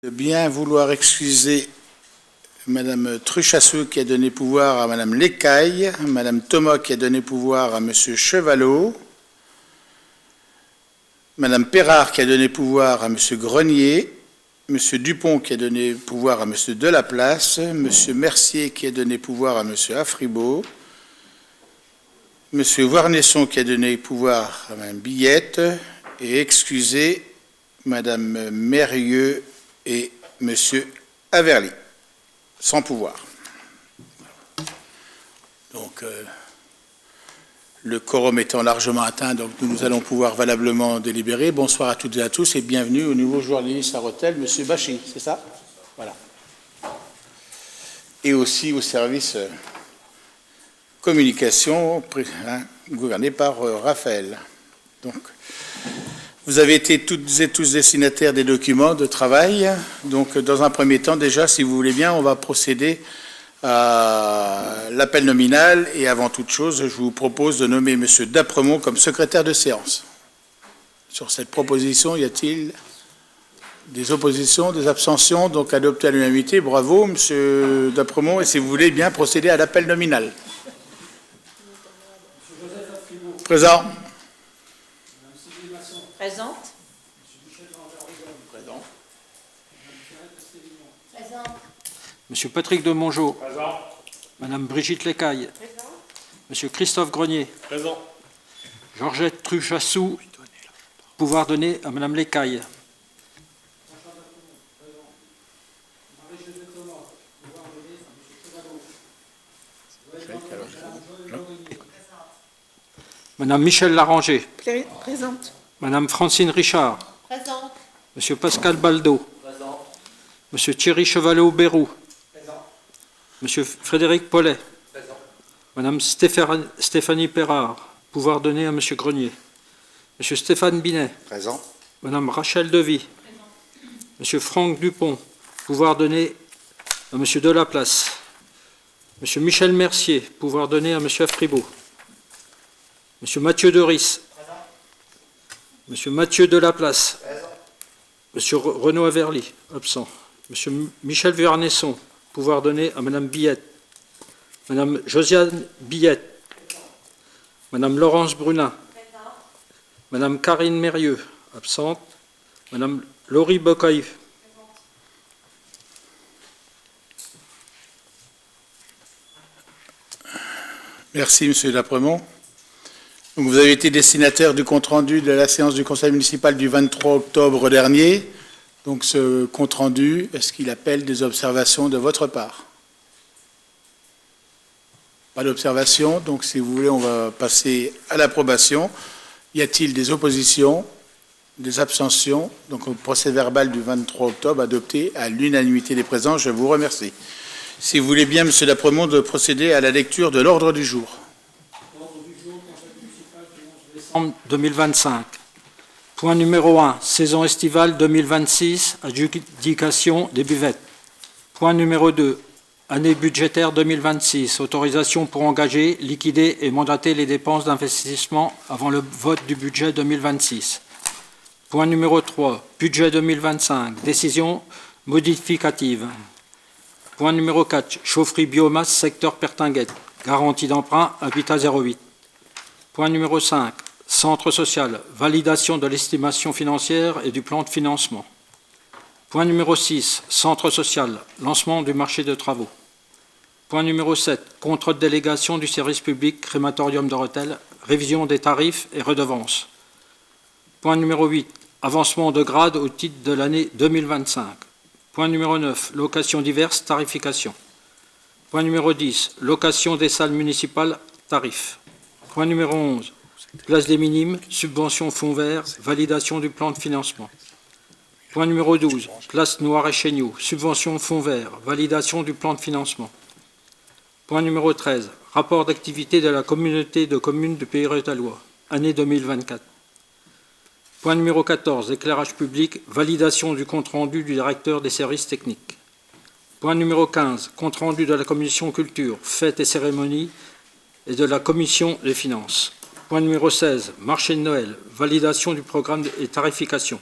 De bien vouloir excuser Madame Truchassou qui a donné pouvoir à Madame Lécaille, Madame Thomas qui a donné pouvoir à Monsieur Chevalot, Madame Perrard qui a donné pouvoir à Monsieur Grenier, Monsieur Dupont qui a donné pouvoir à Monsieur Delaplace, Monsieur Mercier qui a donné pouvoir à Monsieur Afribault, Monsieur Warnesson qui a donné pouvoir à Madame Billette et excuser Madame Mérieux et M. Averly, sans pouvoir. Donc, le quorum étant largement atteint, donc nous allons pouvoir valablement délibérer. Bonsoir à toutes et à tous et bienvenue au nouveau journaliste à Rethel, M. Bachy, c'est ça? Voilà. Et aussi au service communication gouverné par Raphaël. Donc, vous avez été toutes et tous destinataires des documents de travail. Donc, dans un premier temps, déjà, si vous voulez bien, on va procéder à l'appel nominal. Et avant toute chose, je vous propose de nommer M. Dapremont comme secrétaire de séance. Sur cette proposition, y a-t-il des oppositions, des abstentions? Donc, adopté à l'unanimité. Bravo, M. Dapremont. Et si vous voulez bien procéder à l'appel nominal. Présent. Présente. Présent. Présente. Monsieur Patrick de Mongeau. Présent. Madame Brigitte Lécaille. Présent. Monsieur Christophe Grenier. Présent. Georgette Truchassou. Pouvoir donné à Madame Lécaille. Madame Michel Larranger. Présente. Madame Francine Richard. Présente. Monsieur Pascal Baldo. Présent. Monsieur Thierry Chevalot-Bérou. Présent. Monsieur Frédéric Paulet. Présent. Madame Stéphanie Perrard. Pouvoir donné à Monsieur Grenier. Monsieur Stéphane Binet. Présent. Madame Rachel Devy. Présent. Monsieur Franck Dupont. Pouvoir donné à Monsieur Delaplace. Monsieur Michel Mercier. Pouvoir donné à Monsieur Afribault. Monsieur Mathieu Doris. Présent. Monsieur Mathieu Delaplace. Présent. Monsieur Renaud Averly, absent. Monsieur Michel Vuarnesson, pouvoir donné à Madame Billette. Madame Josiane Billette. Madame Laurence Brunin. Présent. Madame Karine Mérieux, absente. Madame Laurie Bocaille. Merci, Monsieur Dapremont. Donc, vous avez été destinataire du compte-rendu de la séance du Conseil municipal du 23 octobre dernier. Donc, ce compte-rendu, est-ce qu'il appelle des observations de votre part? Pas d'observation. Donc, si vous voulez, on va passer à l'approbation. Y a-t-il des oppositions, des abstentions? Donc, au procès-verbal du 23 octobre adopté à l'unanimité des présents, je vous remercie. Si vous voulez bien, Monsieur Dapremont, de procéder à la lecture de l'ordre du jour. 2025. Point numéro 1, saison estivale 2026, adjudication des buvettes. Point numéro 2, année budgétaire 2026, autorisation pour engager, liquider et mandater les dépenses d'investissement avant le vote du budget 2026. Point numéro 3, budget 2025, décision modificative. Point numéro 4, chaufferie biomasse secteur Pertinguette, garantie d'emprunt habitat 08. Point numéro 5, centre social, validation de l'estimation financière et du plan de financement. Point numéro 6, centre social, lancement du marché de travaux. Point numéro 7, contre-délégation du service public crématorium de Rethel, révision des tarifs et redevances. Point numéro 8, avancement de grade au titre de l'année 2025. Point numéro 9, location diverses, tarification. Point numéro 10, location des salles municipales, tarifs. Point numéro 11, place des minimes, subvention fonds vert, validation du plan de financement. Point numéro 12, place Noir et Chéniaux, subvention fonds vert, validation du plan de financement. Point numéro 13, rapport d'activité de la communauté de communes du Pays Rethellois, année 2024. Point numéro 14, éclairage public, validation du compte-rendu du directeur des services techniques. Point numéro 15, compte-rendu de la commission culture, fêtes et cérémonies et de la commission des finances. Point numéro 16, marché de Noël, validation du programme et tarification.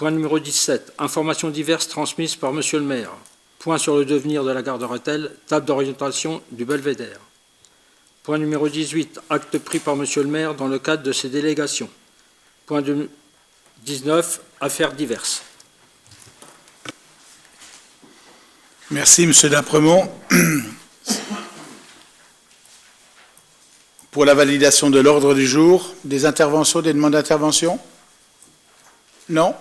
Point numéro 17, informations diverses transmises par Monsieur le maire. Point sur le devenir de la gare de Rethel, table d'orientation du Belvédère. Point numéro 18, acte pris par Monsieur le maire dans le cadre de ses délégations. Point 19, affaires diverses. Merci, Monsieur D'Apremont. Pour la validation de l'ordre du jour, des interventions, des demandes d'intervention? Non?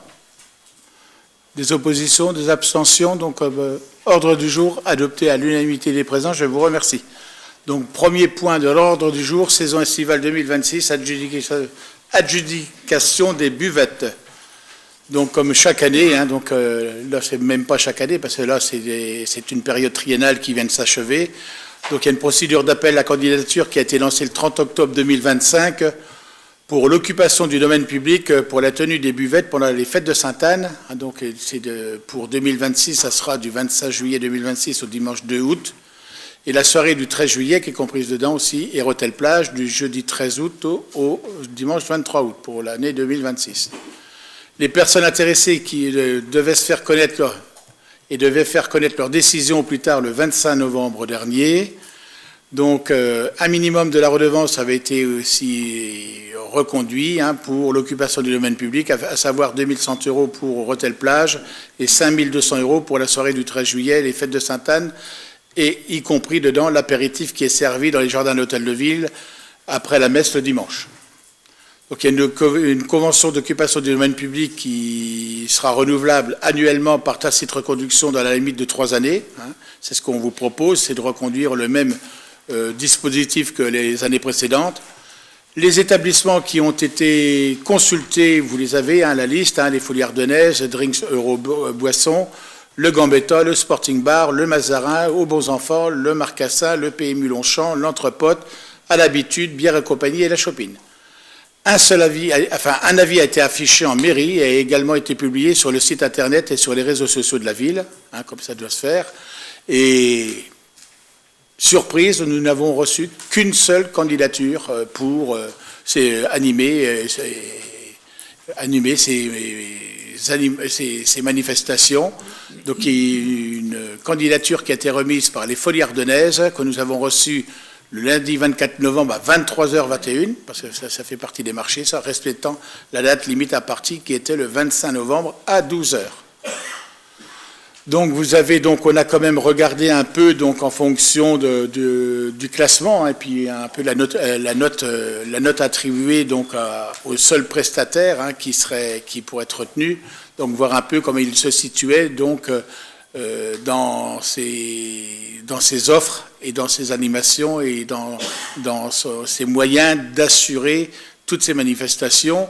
Des oppositions, des abstentions? Donc, ordre du jour adopté à l'unanimité des présents. Je vous remercie. Donc, premier point de l'ordre du jour, saison estivale 2026, adjudication des buvettes. Donc, comme chaque année, donc là, c'est même pas chaque année, parce que là, c'est une période triennale qui vient de s'achever. Donc, il y a une procédure d'appel à candidature qui a été lancée le 30 octobre 2025 pour l'occupation du domaine public pour la tenue des buvettes pendant les fêtes de Sainte-Anne. Donc, pour 2026, ça sera du 25 juillet 2026 au dimanche 2 août. Et la soirée du 13 juillet, qui est comprise dedans aussi, et Rethel-Plage, du jeudi 13 août au dimanche 23 août pour l'année 2026. Les personnes intéressées qui devaient se faire connaître et devaient faire connaître leur décision au plus tard le 25 novembre dernier. Donc, un minimum de la redevance avait été aussi reconduit pour l'occupation du domaine public, à savoir 2100 € pour Rethel-Plage et 5200 € pour la soirée du 13 juillet, les fêtes de Sainte-Anne, et y compris dedans l'apéritif qui est servi dans les jardins de l'hôtel de ville après la messe le dimanche. Donc il y a une convention d'occupation du domaine public qui sera renouvelable annuellement par tacite reconduction dans la limite de 3 années. C'est ce qu'on vous propose, c'est de reconduire le même dispositif que les années précédentes. Les établissements qui ont été consultés, vous les avez, la liste, les Folies Ardennaises, Drinks Euro Boisson, le Gambetta, le Sporting Bar, le Mazarin, Aux Bons Enfants, le Marcassin, le PMU Longchamp, l'Entrepote, à l'Habitude, Bière et Compagnie et la Chopine. Un avis a été affiché en mairie et a également été publié sur le site internet et sur les réseaux sociaux de la ville, comme ça doit se faire. Et surprise, nous n'avons reçu qu'une seule candidature pour animer ces manifestations. Donc, il y a une candidature qui a été remise par les Folies Ardennaises, que nous avons reçue le lundi 24 novembre à 23h21, parce que ça fait partie des marchés, ça respectant la date limite à partie qui était le 25 novembre à 12h. Donc on a quand même regardé un peu donc en fonction du classement et puis un peu la note attribuée donc au seul prestataire qui pourrait être retenu. Donc voir un peu comment il se situait donc dans ses offres et dans ses animations et dans ses moyens d'assurer toutes ces manifestations.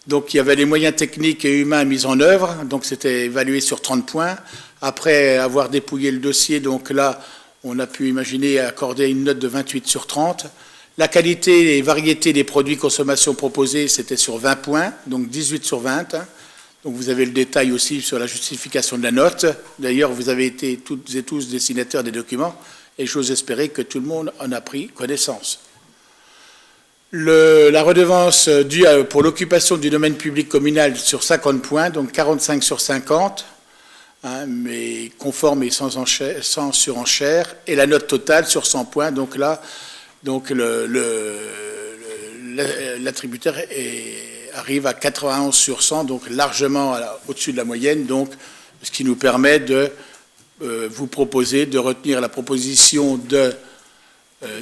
Donc il y avait les moyens techniques et humains mis en œuvre, donc c'était évalué sur 30 points. Après avoir dépouillé le dossier, donc là, on a pu imaginer accorder une note de 28 sur 30. La qualité et variété des produits consommation proposés, c'était sur 20 points, donc 18 sur 20. Donc vous avez le détail aussi sur la justification de la note. D'ailleurs, vous avez été toutes et tous destinataires des documents et j'ose espérer que tout le monde en a pris connaissance. La redevance due pour l'occupation du domaine public communal sur 50 points, donc 45 sur 50, mais conforme et sans surenchère, et la note totale sur 100 points. Donc là, l'attributaire arrive à 91 sur 100, donc largement au-dessus de la moyenne, donc ce qui nous permet de vous proposer de retenir la proposition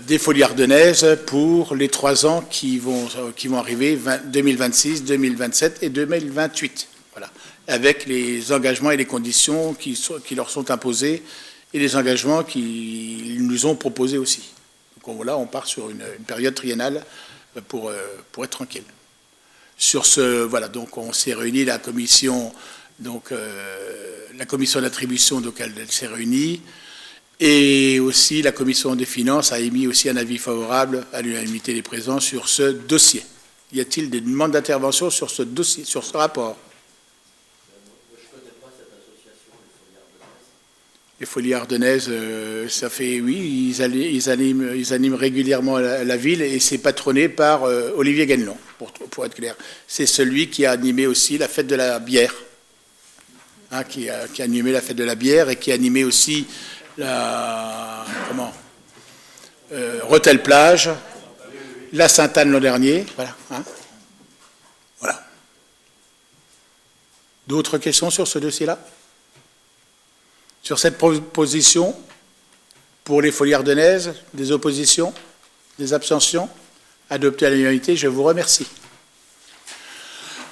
des Folies Ardennaises pour les 3 ans qui vont arriver, 2026, 2027 et 2028. Voilà, avec les engagements et les conditions qui leur sont imposés et les engagements qu'ils nous ont proposés aussi. Donc voilà, on part sur une période triennale pour être tranquille. Sur voilà, donc on s'est réunis, la commission d'attribution, donc elle s'est réunie. Et aussi, la commission des finances a émis aussi un avis favorable à l'unanimité des présents sur ce dossier. Y a-t-il des demandes d'intervention sur ce dossier, sur ce rapport? Je ne connais pas cette association, Les Folies Ardennaises, ça fait, oui, ils animent régulièrement la ville et c'est patronné par Olivier Guénelon, pour être clair. C'est celui qui a animé aussi la fête de la bière qui a animé la fête de la bière et qui a animé aussi Rethel Plage, la Sainte-Anne l'an dernier. Voilà. Voilà. D'autres questions sur ce dossier-là? Sur cette proposition, pour les Folies Ardennaises, des oppositions, des abstentions? Adopté à l'unanimité, je vous remercie.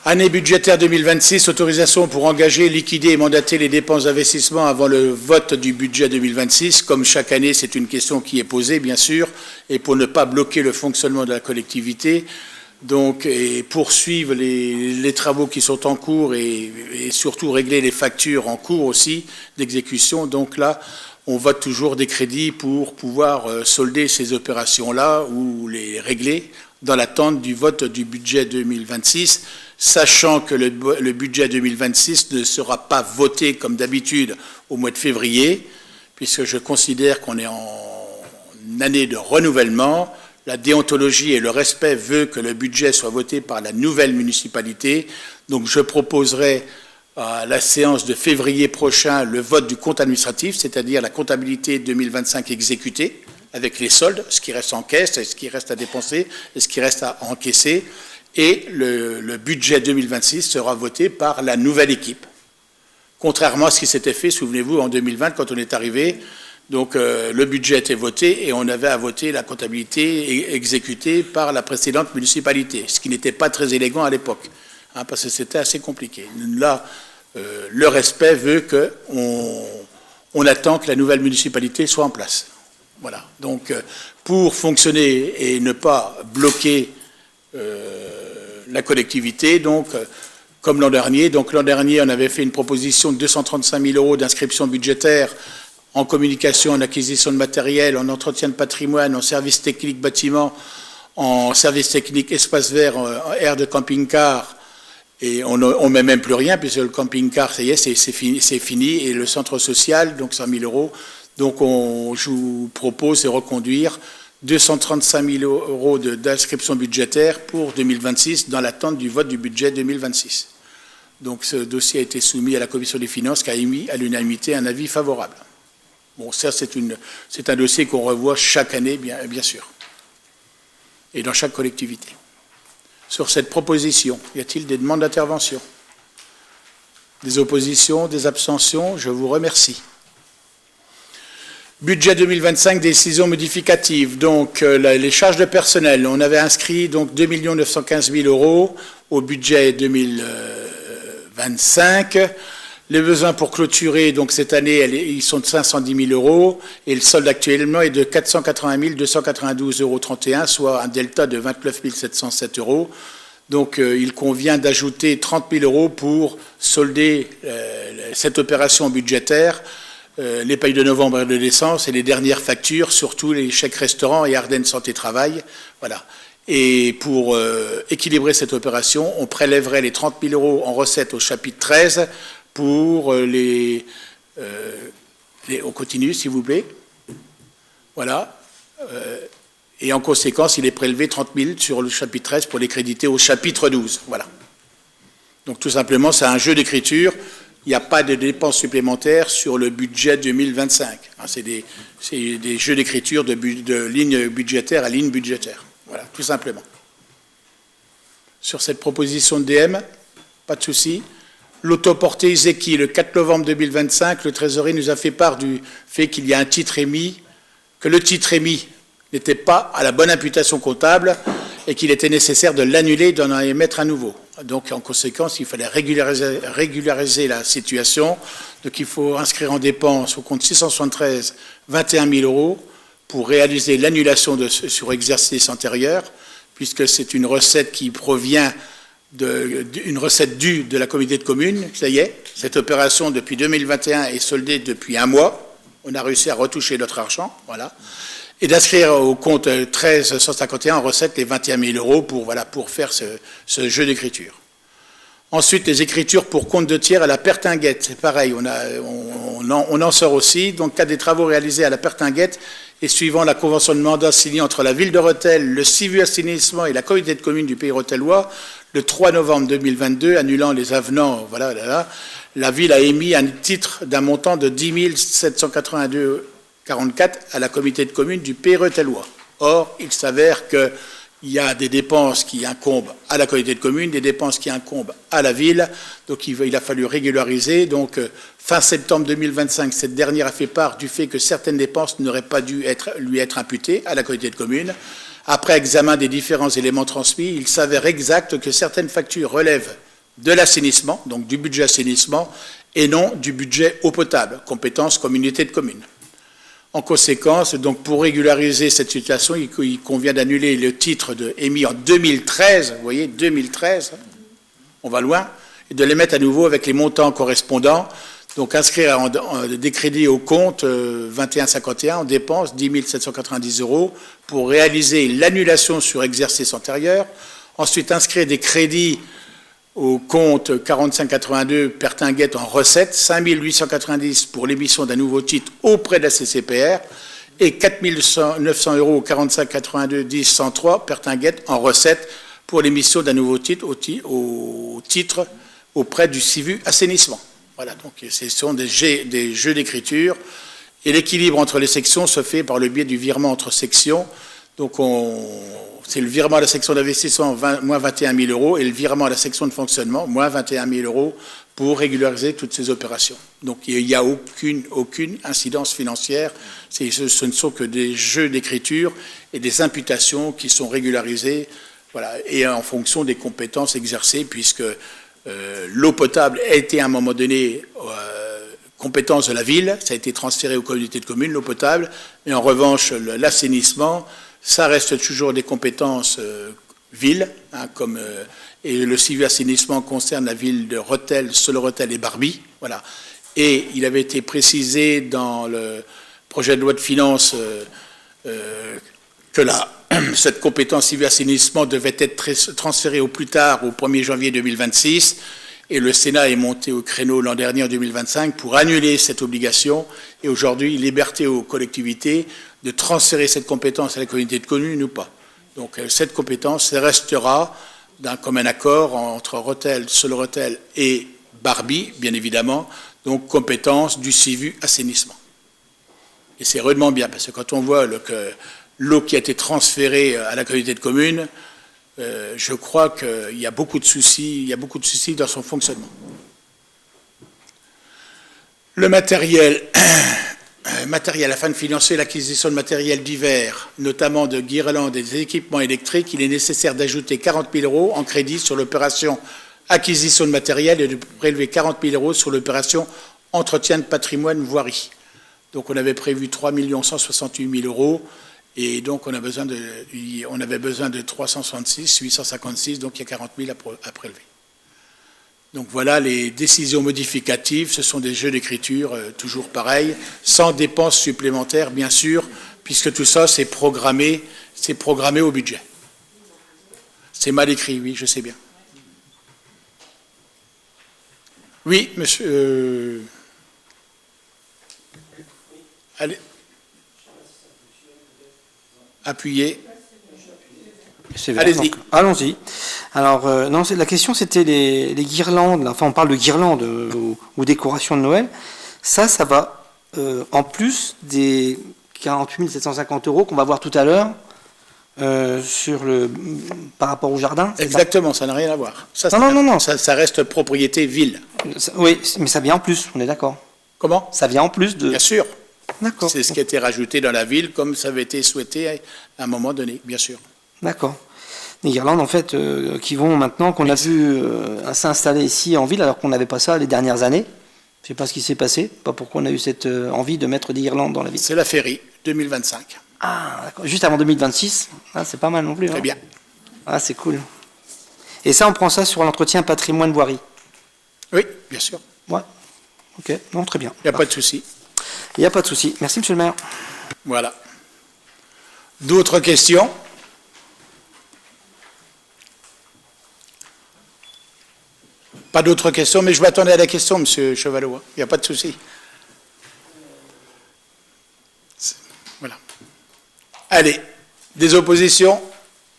Année budgétaire 2026, autorisation pour engager, liquider et mandater les dépenses d'investissement avant le vote du budget 2026. Comme chaque année, c'est une question qui est posée, bien sûr, et pour ne pas bloquer le fonctionnement de la collectivité, donc, et poursuivre les travaux qui sont en cours et surtout régler les factures en cours aussi d'exécution. Donc là, on vote toujours des crédits pour pouvoir solder ces opérations-là ou les régler dans l'attente du vote du budget 2026, sachant que le budget 2026 ne sera pas voté comme d'habitude au mois de février, puisque je considère qu'on est en année de renouvellement. La déontologie et le respect veut que le budget soit voté par la nouvelle municipalité. Donc je proposerai à la séance de février prochain le vote du compte administratif, c'est-à-dire la comptabilité 2025 exécutée, avec les soldes, ce qui reste en caisse, ce qui reste à dépenser, et ce qui reste à encaisser. Et le budget 2026 sera voté par la nouvelle équipe. Contrairement à ce qui s'était fait, souvenez-vous, en 2020, quand on est arrivé, donc le budget était voté et on avait à voter la comptabilité exécutée par la précédente municipalité, ce qui n'était pas très élégant à l'époque, parce que c'était assez compliqué. Là, le respect veut qu'on attend que la nouvelle municipalité soit en place. Voilà. Donc, pour fonctionner et ne pas bloquer la collectivité, donc, comme l'an dernier. Donc, l'an dernier, on avait fait une proposition de 235 000 € d'inscription budgétaire en communication, en acquisition de matériel, en entretien de patrimoine, en service technique bâtiment, en service technique espace vert, en aire de camping-car. Et on ne met même plus rien, puisque le camping-car, ça y est, c'est fini. Et le centre social, donc 100 000 €. Donc, je vous propose de reconduire 235 000 € d'inscription budgétaire pour 2026 dans l'attente du vote du budget 2026. Donc, ce dossier a été soumis à la Commission des finances qui a émis à l'unanimité un avis favorable. Bon, ça, c'est un dossier qu'on revoit chaque année, bien sûr, et dans chaque collectivité. Sur cette proposition, y a-t-il des demandes d'intervention? Des oppositions, des abstentions? Je vous remercie. Budget 2025, décision modificative. Donc, les charges de personnel, on avait inscrit donc 2 915 000 € au budget 2025. Les besoins pour clôturer, donc cette année, ils sont de 510 000 € et le solde actuellement est de 480 292,31 €, soit un delta de 29 707 €. Donc, il convient d'ajouter 30 000 € pour solder cette opération budgétaire, les payes de novembre et de décembre, et les dernières factures, surtout les chèques restaurants et Ardennes Santé Travail. Voilà. Et pour équilibrer cette opération, on prélèverait les 30 000 € en recettes au chapitre 13 pour on continue, s'il vous plaît. Voilà. Et en conséquence, il est prélevé 30 000 sur le chapitre 13 pour les créditer au chapitre 12. Voilà. Donc tout simplement, c'est un jeu d'écriture. Il n'y a pas de dépenses supplémentaires sur le budget 2025. C'est des jeux d'écriture de ligne budgétaire à ligne budgétaire. Voilà, tout simplement. Sur cette proposition de DM, pas de souci. L'autoporté Zeki, le 4 novembre 2025, le Trésorier nous a fait part du fait qu'il y a un titre émis, que le titre émis n'était pas à la bonne imputation comptable et qu'il était nécessaire de l'annuler et d'en émettre un nouveau. Donc, en conséquence, il fallait régulariser la situation. Donc, il faut inscrire en dépense au compte 673 21 000 € pour réaliser l'annulation sur exercice antérieur, puisque c'est une recette qui provient une recette due de la communauté de communes. Ça y est, cette opération depuis 2021 est soldée depuis un mois. On a réussi à retoucher notre argent, voilà. Et d'inscrire au compte 13 151 en recette les 21 000 € pour faire ce jeu d'écriture. Ensuite, les écritures pour compte de tiers à la Pertinguette. C'est pareil, on en sort aussi. Donc, cas des travaux réalisés à la Pertinguette et suivant la convention de mandat signée entre la ville de Rethel, le Civu Assainissement et la communauté de communes du Pays rothellois, le 3 novembre 2022, annulant les avenants, voilà, la ville a émis un titre d'un montant de 10 782,44 à la communauté de communes du Péretellois. Or, il s'avère qu'il y a des dépenses qui incombent à la communauté de communes, des dépenses qui incombent à la ville, donc il a fallu régulariser. Donc, fin septembre 2025, cette dernière a fait part du fait que certaines dépenses n'auraient pas dû lui être imputées à la communauté de communes. Après examen des différents éléments transmis, il s'avère exact que certaines factures relèvent de l'assainissement, donc du budget assainissement, et non du budget eau potable, compétence communauté de communes. En conséquence, donc pour régulariser cette situation, il convient d'annuler le titre émis en 2013, vous voyez, 2013, on va loin, et de les mettre à nouveau avec les montants correspondants, donc inscrire des crédits au compte 2151 en dépenses 10 790 € pour réaliser l'annulation sur exercice antérieur, ensuite inscrire des crédits au compte 4582 Pertinguette en recettes, 5 890 pour l'émission d'un nouveau titre auprès de la CCPR et 4 900 € au 4582 10 103 Pertinguette en recettes pour l'émission d'un nouveau titre au titre auprès du CIVU assainissement. Voilà, donc ce sont des jeux d'écriture et l'équilibre entre les sections se fait par le biais du virement entre sections. Donc c'est le virement à la section d'investissement moins 21 000 € et le virement à la section de fonctionnement moins 21 000 € pour régulariser toutes ces opérations. Donc il n'y a aucune incidence financière, ce ne sont que des jeux d'écriture et des imputations qui sont régularisées, voilà, et en fonction des compétences exercées, puisque l'eau potable a été à un moment donné compétence de la ville, ça a été transféré aux communautés de communes, l'eau potable, mais en revanche l'assainissement, ça reste toujours des compétences ville, hein, et le CIVU assainissement concerne la ville de Rethel, Solleretel et Barbie, voilà. Et il avait été précisé dans le projet de loi de finances que cette compétence CIVU assainissement devait être transférée au plus tard au 1er janvier 2026, et le Sénat est monté au créneau l'an dernier en 2025 pour annuler cette obligation, et aujourd'hui, liberté aux collectivités de transférer cette compétence à la communauté de communes ou pas. Donc cette compétence restera d'un commun accord entre Rethel, Solleretel et Barbie, bien évidemment, donc compétence du CIVU assainissement. Et c'est rudement bien, parce que quand on voit que l'eau qui a été transférée à la communauté de communes, je crois qu'il y a beaucoup de soucis, dans son fonctionnement. Le matériel afin de financer l'acquisition de matériel divers, notamment de guirlandes et des équipements électriques, il est nécessaire d'ajouter 40 000 € en crédit sur l'opération acquisition de matériel et de prélever 40 000 € sur l'opération entretien de patrimoine voirie. Donc on avait prévu 3 168 000 € et donc on avait besoin de 366, 856, donc il y a 40 000 à prélever. Donc voilà les décisions modificatives, ce sont des jeux d'écriture toujours pareils, sans dépenses supplémentaires bien sûr, puisque tout ça c'est programmé au budget. C'est mal écrit, oui, je sais bien. Oui, monsieur. Allez. Appuyez. Allez-y. Allons-y. Alors, non, la question, c'était les guirlandes. Enfin, on parle de guirlandes ou décorations de Noël. Ça va en plus des 48 750 € qu'on va voir tout à l'heure par rapport au jardin. Exactement, ça n'a rien à voir. Non. Ça reste propriété ville. Oui, mais ça vient en plus, on est d'accord. Comment? Ça vient en plus de... Bien sûr. D'accord. C'est ce qui a été rajouté dans la ville, comme ça avait été souhaité à un moment donné, bien sûr. D'accord. Les guirlandes, en fait, qui vont maintenant, qu'on a vu s'installer ici en ville, alors qu'on n'avait pas ça les dernières années. Je ne sais pas ce qui s'est passé, pas pourquoi on a eu cette envie de mettre des guirlandes dans la ville. C'est la Féerie, 2025. Ah, d'accord. Juste avant 2026, c'est pas mal non plus. Très bien. Ah, c'est cool. Et ça, on prend ça sur l'entretien patrimoine voirie. Oui, bien sûr. Ouais. Ok, non, très bien. Il n'y a pas de souci. Il n'y a pas de souci. Merci, monsieur le maire. Voilà. D'autres questions? Pas d'autres questions, mais je m'attendais à la question, monsieur Chevalot. Il n'y a pas de souci. Voilà. Allez, des oppositions,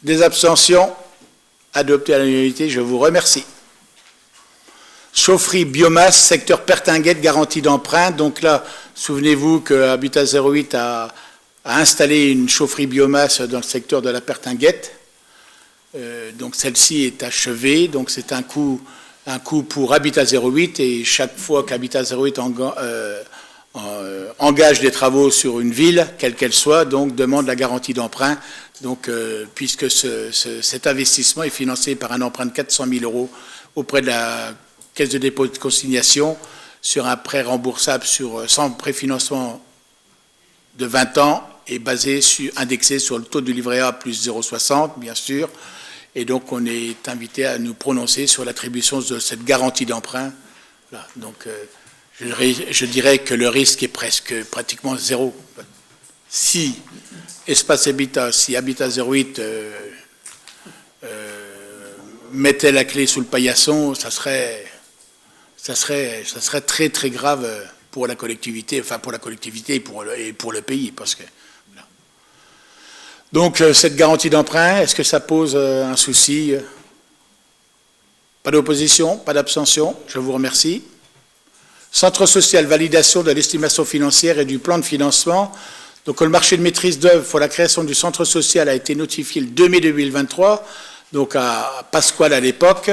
des abstentions, adoptées à l'unanimité, je vous remercie. chaufferie biomasse, secteur Pertinguette, garantie d'emprunt. Donc là, souvenez-vous que Habitat 08 a installé une chaufferie biomasse dans le secteur de la Pertinguette. Donc celle-ci est achevée, donc c'est un coût pour Habitat 08, et chaque fois qu'Habitat 08 engage des travaux sur une ville, quelle qu'elle soit, donc demande la garantie d'emprunt. Donc, puisque cet investissement est financé par un emprunt de 400 000 euros auprès de la Caisse de dépôt et de consignation sur un prêt remboursable sans préfinancement de 20 ans et indexé sur le taux du livret A plus 0,60, bien sûr. Et donc, on est invité à nous prononcer sur l'attribution de cette garantie d'emprunt. Voilà. Donc, je dirais que le risque est pratiquement zéro. Si Espace Habitat, si Habitat 08 mettait la clé sous le paillasson, ça serait très très grave pour la collectivité, enfin pour la collectivité et pour le pays, parce que. Voilà. Donc cette garantie d'emprunt, est-ce que ça pose un souci? Pas d'opposition, pas d'abstention. Je vous remercie. Centre social, validation de l'estimation financière et du plan de financement. Donc le marché de maîtrise d'œuvre pour la création du centre social a été notifié le 2 mai 2023, donc à Pasquale à l'époque.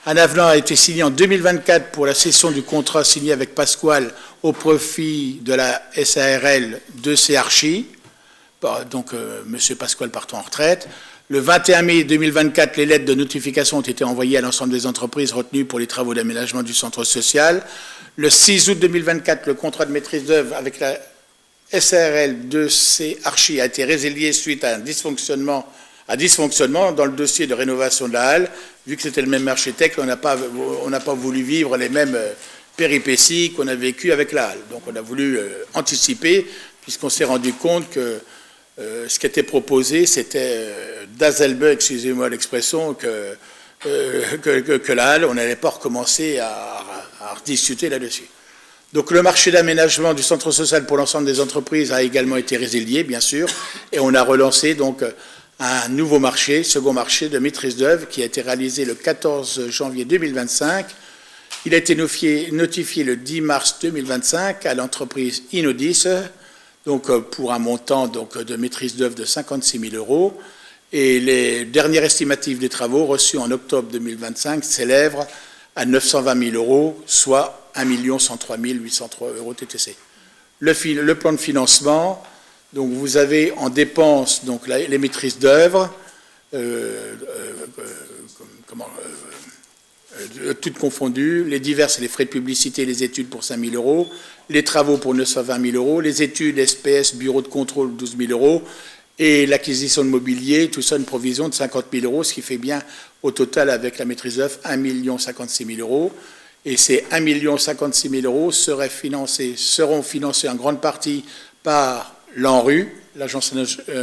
Un avenant a été signé en 2024 pour la cession du contrat signé avec Pasquale au profit de la SARL de Archi. Donc M. Pasquale partant en retraite. Le 21 mai 2024, les lettres de notification ont été envoyées à l'ensemble des entreprises retenues pour les travaux d'aménagement du centre social. Le 6 août 2024, le contrat de maîtrise d'œuvre avec la SARL 2C Archi a été résilié suite à un dysfonctionnement dans le dossier de rénovation de la halle. Vu que c'était le même architecte, on n'a pas voulu vivre les mêmes péripéties qu'on a vécues avec la halle. Donc on a voulu anticiper, puisqu'on s'est rendu compte que ce qui était proposé, c'était d'Azelbe, excusez-moi l'expression, que la halle, on n'allait pas recommencer à discuter là-dessus. Donc le marché d'aménagement du centre social pour l'ensemble des entreprises a également été résilié, bien sûr, et on a relancé donc un nouveau marché, second marché de maîtrise d'œuvre qui a été réalisé le 14 janvier 2025. Il a été notifié le 10 mars 2025 à l'entreprise Inodis, donc pour un montant donc, de maîtrise d'œuvre de 56 000 euros. Et les dernières estimatives des travaux reçus en octobre 2025 s'élèvent à 920 000 euros, soit 1 103 803 euros TTC. Le plan de financement, donc vous avez en dépenses donc les maîtrises d'œuvre, toutes confondues, les diverses et les frais de publicité et les études pour 5 000 euros, les travaux pour 920 000 euros, les études SPS, bureau de contrôle 12 000 euros, et l'acquisition de mobilier, tout ça une provision de 50 000 euros, ce qui fait bien au total avec la maîtrise d'œuvre 1 056 000 euros. Et ces 1 056 000 euros seront financés en grande partie par l'ANRU, l'Agence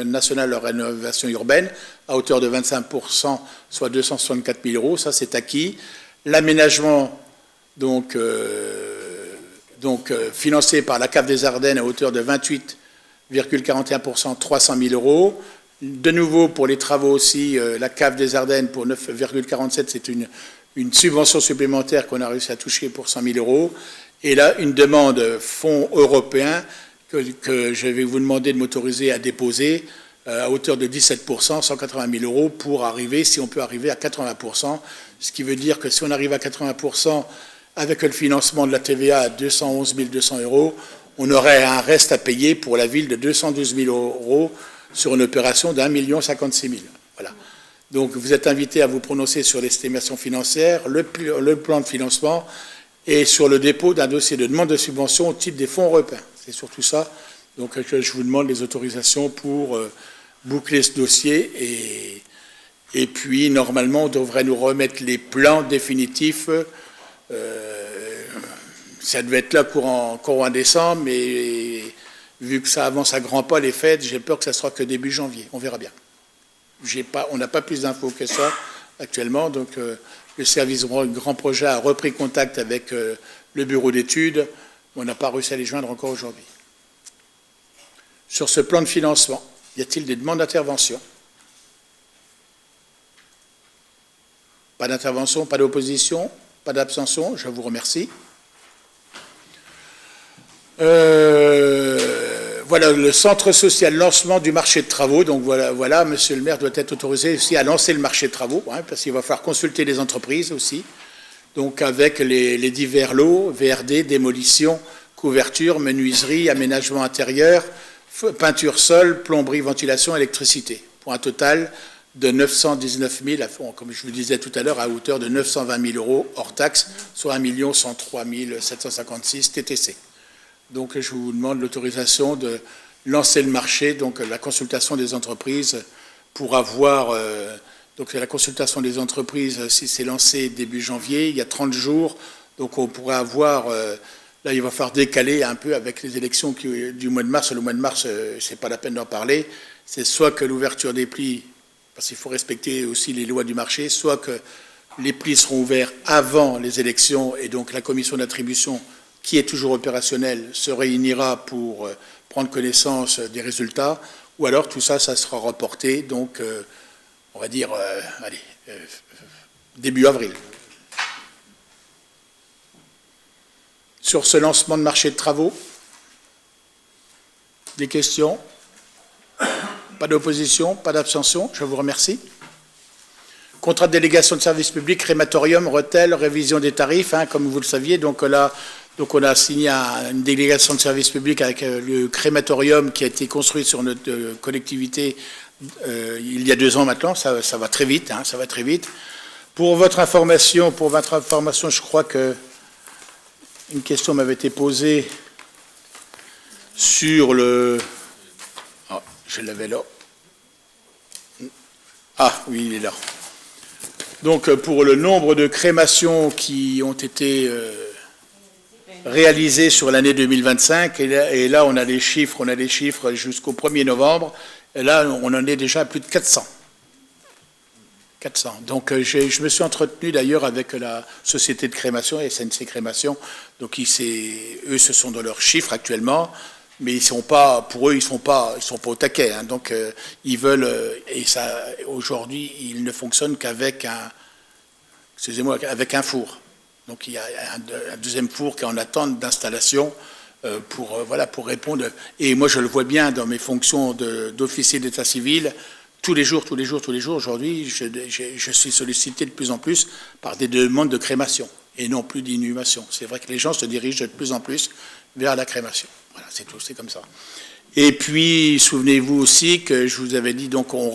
nationale de rénovation urbaine, à hauteur de 25%, soit 264 000 euros, ça c'est acquis. L'aménagement, financé par la CAF des Ardennes à hauteur de 28,41%, 300 000 euros. De nouveau, pour les travaux aussi, la CAF des Ardennes pour 9,47, c'est une subvention supplémentaire qu'on a réussi à toucher pour 100 000 euros. Et là, une demande fonds européens que je vais vous demander de m'autoriser à déposer à hauteur de 17%, 180 000 euros, pour arriver, si on peut arriver à 80%, ce qui veut dire que si on arrive à 80% avec le financement de la TVA à 211 200 euros, on aurait un reste à payer pour la ville de 212 000 euros sur une opération d'1 056 000. Voilà. Donc vous êtes invité à vous prononcer sur l'estimation financière, le plan de financement et sur le dépôt d'un dossier de demande de subvention au titre des fonds européens. C'est surtout ça. Donc je vous demande les autorisations pour boucler ce dossier et puis normalement on devrait nous remettre les plans définitifs. Ça devait être là courant décembre, mais vu que ça avance à grands pas les fêtes, j'ai peur que ça sera que début janvier. On verra bien. On n'a pas plus d'infos que ça actuellement, donc le service grand projet a repris contact avec le bureau d'études. On n'a pas réussi à les joindre encore aujourd'hui. Sur ce plan de financement, y a-t-il des demandes d'intervention? Pas d'intervention, pas d'opposition, pas d'abstention, je vous remercie. Voilà, le centre social, lancement du marché de travaux. Donc voilà, monsieur le maire doit être autorisé aussi à lancer le marché de travaux, hein, parce qu'il va falloir consulter les entreprises aussi. Donc avec les divers lots, VRD, démolition, couverture, menuiserie, aménagement intérieur, peinture sol, plomberie, ventilation, électricité. Pour un total de 919 000, comme je vous disais tout à l'heure, à hauteur de 920 000 euros hors taxe, soit 1 103 756 TTC. Donc je vous demande l'autorisation de lancer le marché, donc la consultation des entreprises pour avoir... donc la consultation des entreprises, si c'est lancé début janvier, il y a 30 jours, donc on pourrait avoir... là, il va falloir décaler un peu avec les élections du mois de mars. Le mois de mars, c'est pas la peine d'en parler. C'est soit que l'ouverture des plis, parce qu'il faut respecter aussi les lois du marché, soit que les plis seront ouverts avant les élections et donc la commission d'attribution, qui est toujours opérationnelle, se réunira pour prendre connaissance des résultats, ou alors tout ça, ça sera reporté, donc on va dire, début avril. Sur ce lancement de marché de travaux, des questions? Pas d'opposition, pas d'abstention, je vous remercie. Contrat de délégation de service public, crématorium, Rethel, révision des tarifs, hein, comme vous le saviez. Donc là, on a signé une délégation de service public avec le crématorium qui a été construit sur notre collectivité il y a 2 ans maintenant. Ça va très vite, hein, ça va très vite. Pour votre information, je crois que une question m'avait été posée sur le... Oh, je l'avais là. Ah, oui, il est là. Donc, pour le nombre de crémations qui ont été réalisées sur l'année 2025, et là, on a les chiffres jusqu'au 1er novembre, et là, on en est déjà à plus de 400. 400. Donc, je me suis entretenu d'ailleurs avec la société de crémation, SNC Crémation. Donc, eux, ce sont dans leurs chiffres actuellement, mais ils sont pas, pour eux, ils sont pas au taquet. Hein. Donc, ils veulent, et ça, aujourd'hui, ils ne fonctionnent qu'avec avec un four. Donc, il y a un deuxième four qui est en attente d'installation pour répondre. Et moi, je le vois bien dans mes fonctions d'officier d'état civil. Tous les jours, aujourd'hui, je suis sollicité de plus en plus par des demandes de crémation et non plus d'inhumation. C'est vrai que les gens se dirigent de plus en plus vers la crémation. Voilà, c'est tout, c'est comme ça. Et puis, souvenez-vous aussi que je vous avais dit, donc on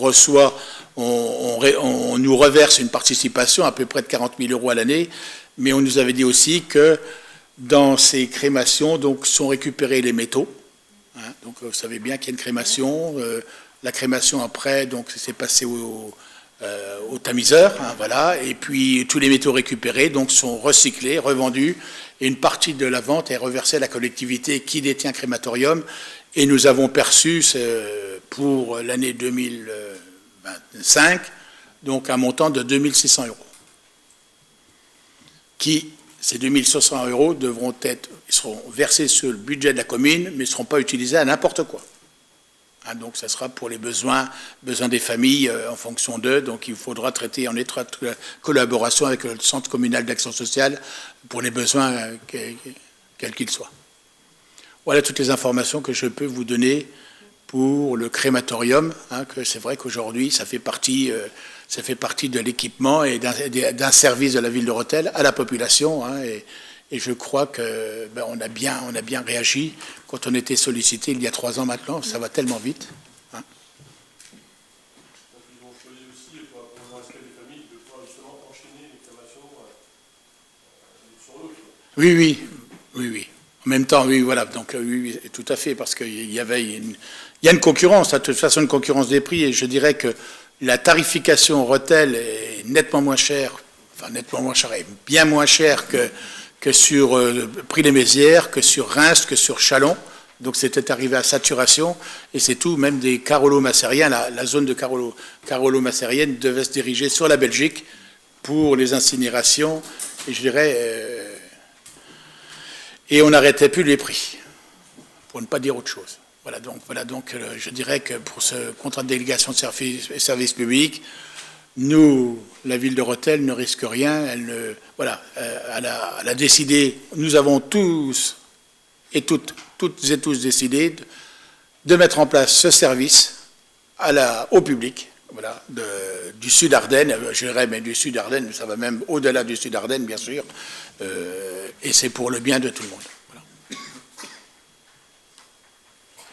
nous reverse une participation à peu près de 40 000 euros à l'année, mais on nous avait dit aussi que dans ces crémations, donc, sont récupérés les métaux. Hein, donc, vous savez bien qu'il y a une crémation. La crémation après, donc c'est passé au tamiseur, hein, voilà, et puis tous les métaux récupérés donc sont recyclés, revendus, et une partie de la vente est reversée à la collectivité qui détient crématorium, et nous avons perçu pour l'année 2025 donc un montant de 2 600 euros. Ces 2 600 euros ils seront versés sur le budget de la commune, mais ne seront pas utilisés à n'importe quoi. Donc, ça sera pour les besoins des familles en fonction d'eux. Donc, il faudra traiter en étroite collaboration avec le Centre communal d'action sociale pour les besoins quels qu'ils soient. Voilà toutes les informations que je peux vous donner pour le crématorium. Hein, que c'est vrai qu'aujourd'hui, ça fait partie de l'équipement et d'un service de la ville de Rethel à la population. Hein, et je crois que on a bien réagi quand on était sollicité il y a 3 ans maintenant. Ça va tellement vite. Hein. Donc ils ont choisi aussi, pour le respect des familles, de pouvoir justement enchaîner les crémations sur l'autre. Oui. En même temps, oui, voilà. Donc oui, tout à fait, parce qu'il y a une concurrence, de toute façon une concurrence des prix, et je dirais que la tarification Rethel est nettement moins chère, et bien moins chère que sur Prix-les-Mézières, que sur Reims, que sur Châlons. Donc c'était arrivé à saturation, et c'est tout, même des Carolo-Massériens, la zone de Carolo-Massérienne devait se diriger sur la Belgique pour les incinérations, et je dirais, et on n'arrêtait plus les prix, pour ne pas dire autre chose. Voilà donc je dirais que pour ce contrat de délégation de service public, Nous, la ville de Rethel ne risque rien. Elle a décidé, nous avons tous et toutes et tous décidé de mettre en place ce service au public, voilà, du Sud-Ardennes, je dirais, mais du Sud-Ardennes, ça va même au-delà du Sud-Ardennes, bien sûr, et c'est pour le bien de tout le monde. Voilà.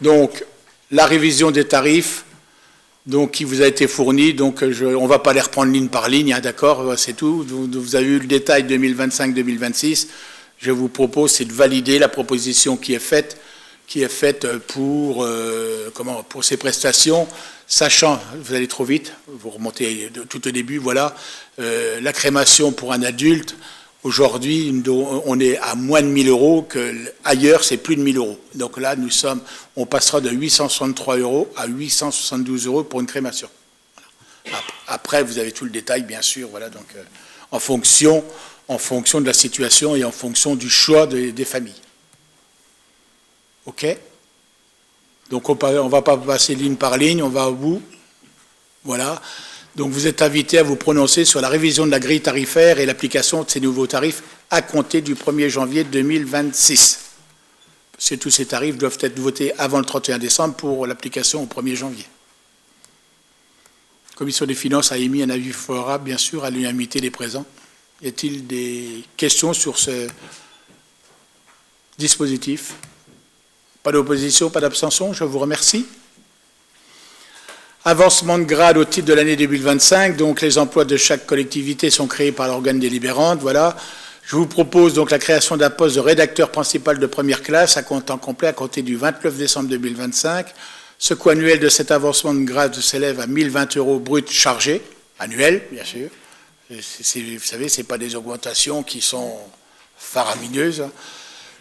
Donc, la révision des tarifs, donc, qui vous a été fournie, donc on ne va pas les reprendre ligne par ligne, hein, d'accord, c'est tout. Vous avez eu le détail 2025-2026. Je vous propose, c'est de valider la proposition qui est faite pour ces prestations, sachant, vous allez trop vite, vous remontez tout au début, voilà, la crémation pour un adulte, aujourd'hui, on est à moins de 1 000 euros, que ailleurs, c'est plus de 1 000 euros. Donc là, on passera de 863 euros à 872 euros pour une crémation. Voilà. Après, vous avez tout le détail, bien sûr, voilà, donc en fonction de la situation et en fonction du choix des familles. OK? Donc on ne va pas passer ligne par ligne, on va au bout. Voilà. Donc vous êtes invité à vous prononcer sur la révision de la grille tarifaire et l'application de ces nouveaux tarifs à compter du 1er janvier 2026. Parce que tous ces tarifs doivent être votés avant le 31 décembre pour l'application au 1er janvier. La Commission des finances a émis un avis favorable, bien sûr, à l'unanimité des présents. Y a-t-il des questions sur ce dispositif ? Pas d'opposition, pas d'abstention, je vous remercie. Avancement de grade au titre de l'année 2025, donc les emplois de chaque collectivité sont créés par l'organe délibérante, voilà. Je vous propose donc la création d'un poste de rédacteur principal de première classe à temps complet à compter du 29 décembre 2025. Ce coût annuel de cet avancement de grade s'élève à 1 020 euros brut chargés, annuels, bien sûr. Vous savez, ce n'est pas des augmentations qui sont faramineuses.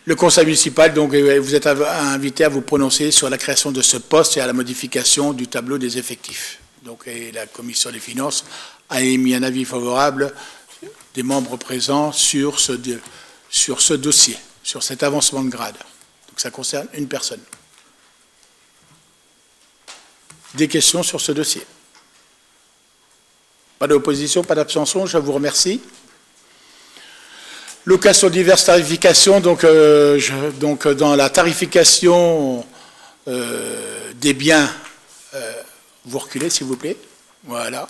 Le conseil municipal, donc, vous êtes invité à vous prononcer sur la création de ce poste et à la modification du tableau des effectifs. Donc, la commission des finances a émis un avis favorable des membres présents sur ce dossier, sur cet avancement de grade. Donc, ça concerne une personne. Des questions sur ce dossier? Pas d'opposition, pas d'abstention, je vous remercie. Location diverses tarifications, donc dans la tarification des biens, vous reculez s'il vous plaît, voilà.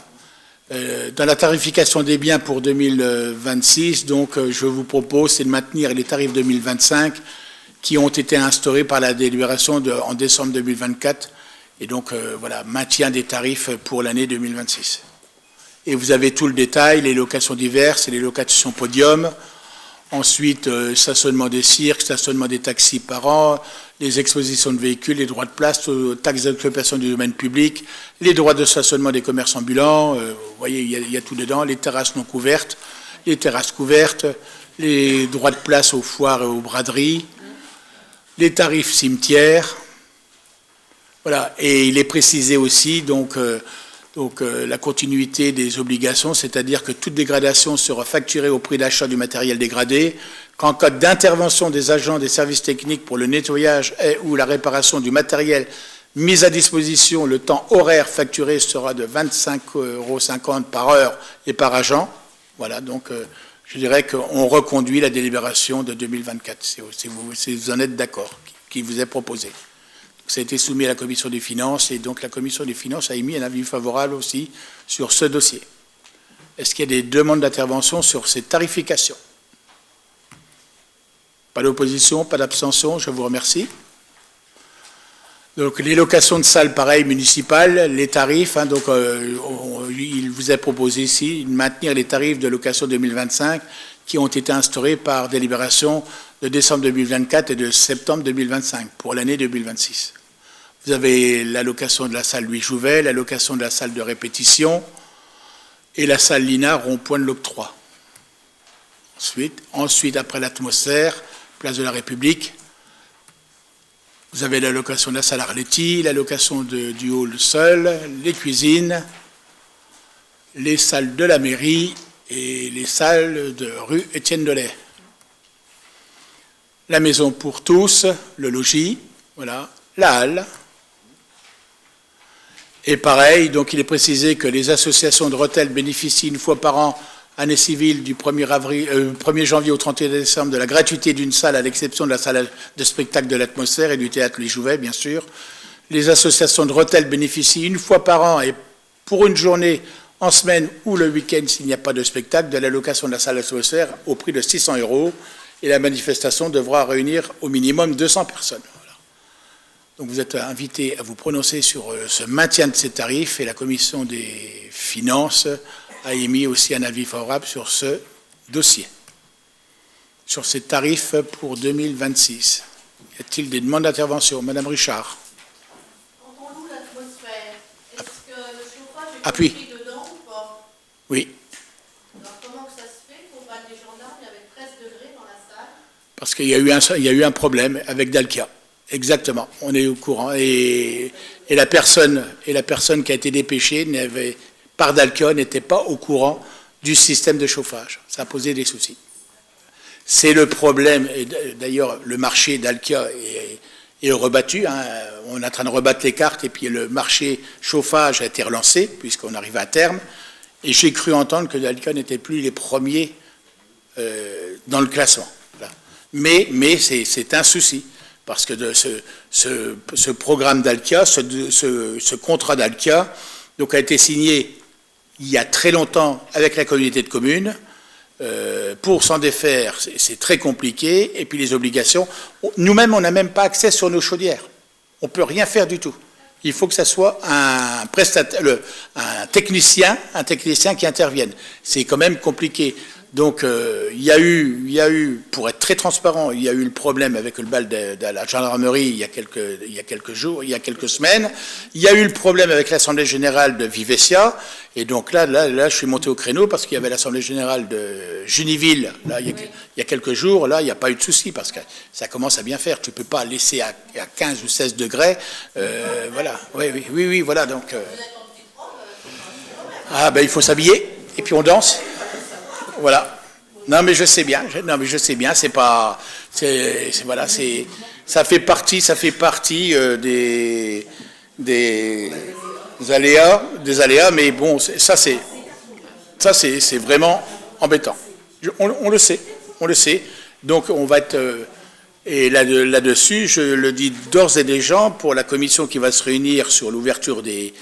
Dans la tarification des biens pour 2026, donc je vous propose c'est de maintenir les tarifs 2025 qui ont été instaurés par la délibération en décembre 2024, et donc voilà, maintien des tarifs pour l'année 2026. Et vous avez tout le détail, les locations diverses et les locations podium. Ensuite, stationnement des cirques, stationnement des taxis par an, les expositions de véhicules, les droits de place, taxes d'occupation du domaine public, les droits de stationnement des commerces ambulants, vous voyez, il y a tout dedans, les terrasses non couvertes, les terrasses couvertes, les droits de place aux foires et aux braderies, les tarifs cimetières. Voilà, et il est précisé aussi, donc la continuité des obligations, c'est-à-dire que toute dégradation sera facturée au prix d'achat du matériel dégradé, qu'en cas d'intervention des agents des services techniques pour le nettoyage ou la réparation du matériel mis à disposition, le temps horaire facturé sera de 25,50 € par heure et par agent. Voilà, donc je dirais qu'on reconduit la délibération de 2024, si vous en êtes d'accord, qui vous est proposée. Ça a été soumis à la Commission des finances et donc la Commission des finances a émis un avis favorable aussi sur ce dossier. Est-ce qu'il y a des demandes d'intervention sur ces tarifications? Pas d'opposition, pas d'abstention, je vous remercie. Donc les locations de salles, pareil, municipales, les tarifs, hein, donc il vous est proposé ici de maintenir les tarifs de location 2025 qui ont été instaurés par délibération de décembre 2024 et de septembre 2025 pour l'année 2026. Vous avez l'allocation de la salle Louis Jouvet, l'allocation de la salle de répétition et la salle Lina rond-point de l'octroi. Ensuite, après l'atmosphère, place de la République, vous avez l'allocation de la salle Arletty, l'allocation du hall seul, les cuisines, les salles de la mairie et les salles de rue Étienne Delay. La maison pour tous, le logis, voilà, la halle, Et pareil, donc il est précisé que les associations de Rethel bénéficient une fois par an, année civile, du 1er janvier au 31 décembre, de la gratuité d'une salle, à l'exception de la salle de spectacle de l'Atmosphère et du théâtre Les Jouvets, bien sûr. Les associations de Rethel bénéficient une fois par an et pour une journée en semaine ou le week-end, s'il n'y a pas de spectacle, de la location de la salle de l'Atmosphère au prix de 600 €. Et la manifestation devra réunir au minimum 200 personnes. Voilà. Donc vous êtes invités à vous prononcer sur ce maintien de ces tarifs et la commission des finances a émis aussi un avis favorable sur ce dossier, sur ces tarifs pour 2026. Y a-t-il des demandes d'intervention? Madame Richard. Quand on loue l'Atmosphère, est-ce que le chauffage est Appui. compris dedans ou pas? Oui, Alors comment que ça se fait qu'au bal des gendarmes, il y avait 13 degrés dans la salle? parce qu'il y a eu un problème avec Dalkia. Exactement, on est au courant. Et la personne qui a été dépêchée par Dalkia n'était pas au courant du système de chauffage. Ça a posé des soucis. C'est le problème, et d'ailleurs le marché Dalkia est rebattu, hein. On est en train de rebattre les cartes et puis le marché chauffage a été relancé puisqu'on arrive à terme. Et j'ai cru entendre que Dalkia n'était plus les premiers dans le classement. Voilà. Mais c'est un souci parce que ce programme Dalkia, ce contrat Dalkia, donc a été signé il y a très longtemps avec la communauté de communes. Pour s'en défaire, c'est très compliqué. Et puis les obligations, nous-mêmes, on n'a même pas accès sur nos chaudières. On ne peut rien faire du tout. Il faut que ça soit un technicien qui intervienne. C'est quand même compliqué. Donc, il y a eu, pour être très transparent, il y a eu le problème avec le bal de la gendarmerie il y a quelques semaines. Il y a eu le problème avec l'Assemblée générale de Vivessia. Et donc là, je suis monté au créneau parce qu'il y avait l'Assemblée générale de Juniville, là, il y a quelques jours. Là, il n'y a pas eu de souci parce que ça commence à bien faire. Tu ne peux pas laisser à 15 ou 16 degrés. Voilà. Oui, voilà. Donc, il faut s'habiller et puis on danse. Voilà. Non, mais je sais bien. C'est pas. Voilà. Ça fait partie des aléas. Mais bon, ça c'est vraiment embêtant. On le sait. Donc on va être. Et là-dessus, je le dis d'ores et déjà pour la commission qui va se réunir sur l'ouverture des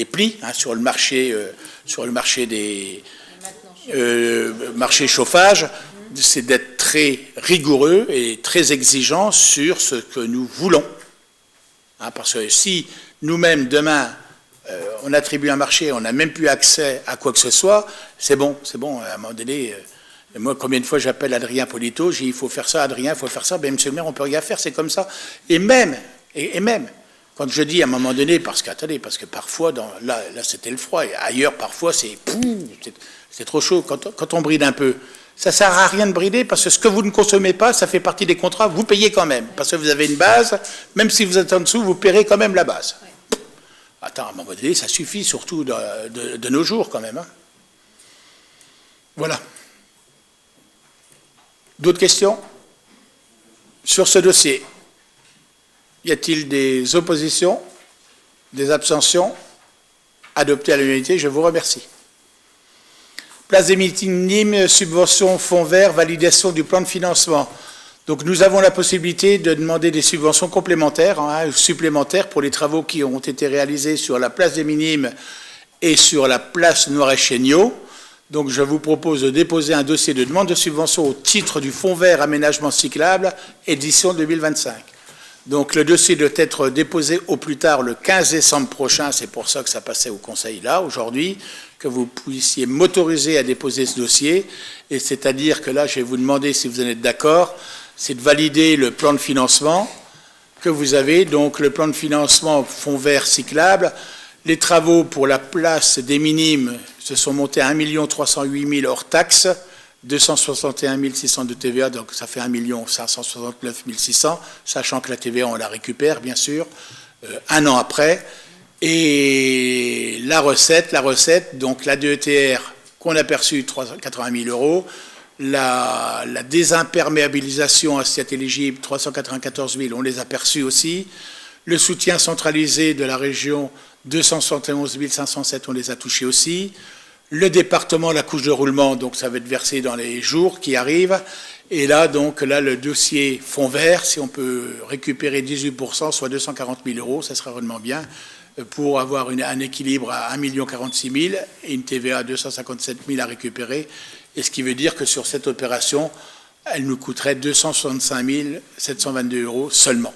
plis, hein, sur le marché des marché chauffage, c'est d'être très rigoureux et très exigeant sur ce que nous voulons. Hein, parce que si nous-mêmes, demain, on attribue un marché, on n'a même plus accès à quoi que ce soit, c'est bon, à un moment donné. Moi, combien de fois j'appelle Adrien Polito, j'ai dit, il faut faire ça, Adrien, il faut faire ça, ben, monsieur le maire, on ne peut rien faire, c'est comme ça. Et même, quand je dis à un moment donné, parce que parfois, là c'était le froid, et ailleurs, parfois, c'est trop chaud. Quand on bride un peu, ça ne sert à rien de brider, parce que ce que vous ne consommez pas, ça fait partie des contrats, vous payez quand même, parce que vous avez une base, même si vous êtes en dessous, vous paierez quand même la base. Ouais. Attends, à un moment donné, ça suffit, surtout de nos jours, quand même. Hein. Voilà. D'autres questions sur ce dossier? Y a-t-il des oppositions, des abstentions? Adopté à l'unanimité, je vous remercie. Place des minimes, subventions, fonds verts, validation du plan de financement. Donc nous avons la possibilité de demander des subventions complémentaires, supplémentaires pour les travaux qui ont été réalisés sur la place des minimes et sur la place Noiret-Chéniaud. Donc je vous propose de déposer un dossier de demande de subvention au titre du fonds vert aménagement cyclable, édition 2025. Donc le dossier doit être déposé au plus tard le 15 décembre prochain, c'est pour ça que ça passait au Conseil là, aujourd'hui, que vous puissiez m'autoriser à déposer ce dossier, et c'est-à-dire que là, je vais vous demander, si vous en êtes d'accord, c'est de valider le plan de financement que vous avez, donc le plan de financement fonds vert cyclable. Les travaux pour la place des minimes se sont montés à 1 308 000 hors taxes, 261 600 de TVA, donc ça fait 1 569 600, sachant que la TVA, on la récupère, bien sûr, un an après. Et la recette, donc la DETR qu'on a perçue, 380 000 €, la désimperméabilisation assiette éligible, 394 000, on les a perçus aussi. Le soutien centralisé de la région, 271 507, on les a touchés aussi. Le département, la couche de roulement, donc ça va être versé dans les jours qui arrivent. Et là, donc, là, le dossier fonds vert, si on peut récupérer 18%, soit 240 000 euros, ça serait vraiment bien, pour avoir un équilibre à 1 046 000 et une TVA à 257 000 à récupérer. Et ce qui veut dire que sur cette opération, elle nous coûterait 265 722 euros seulement,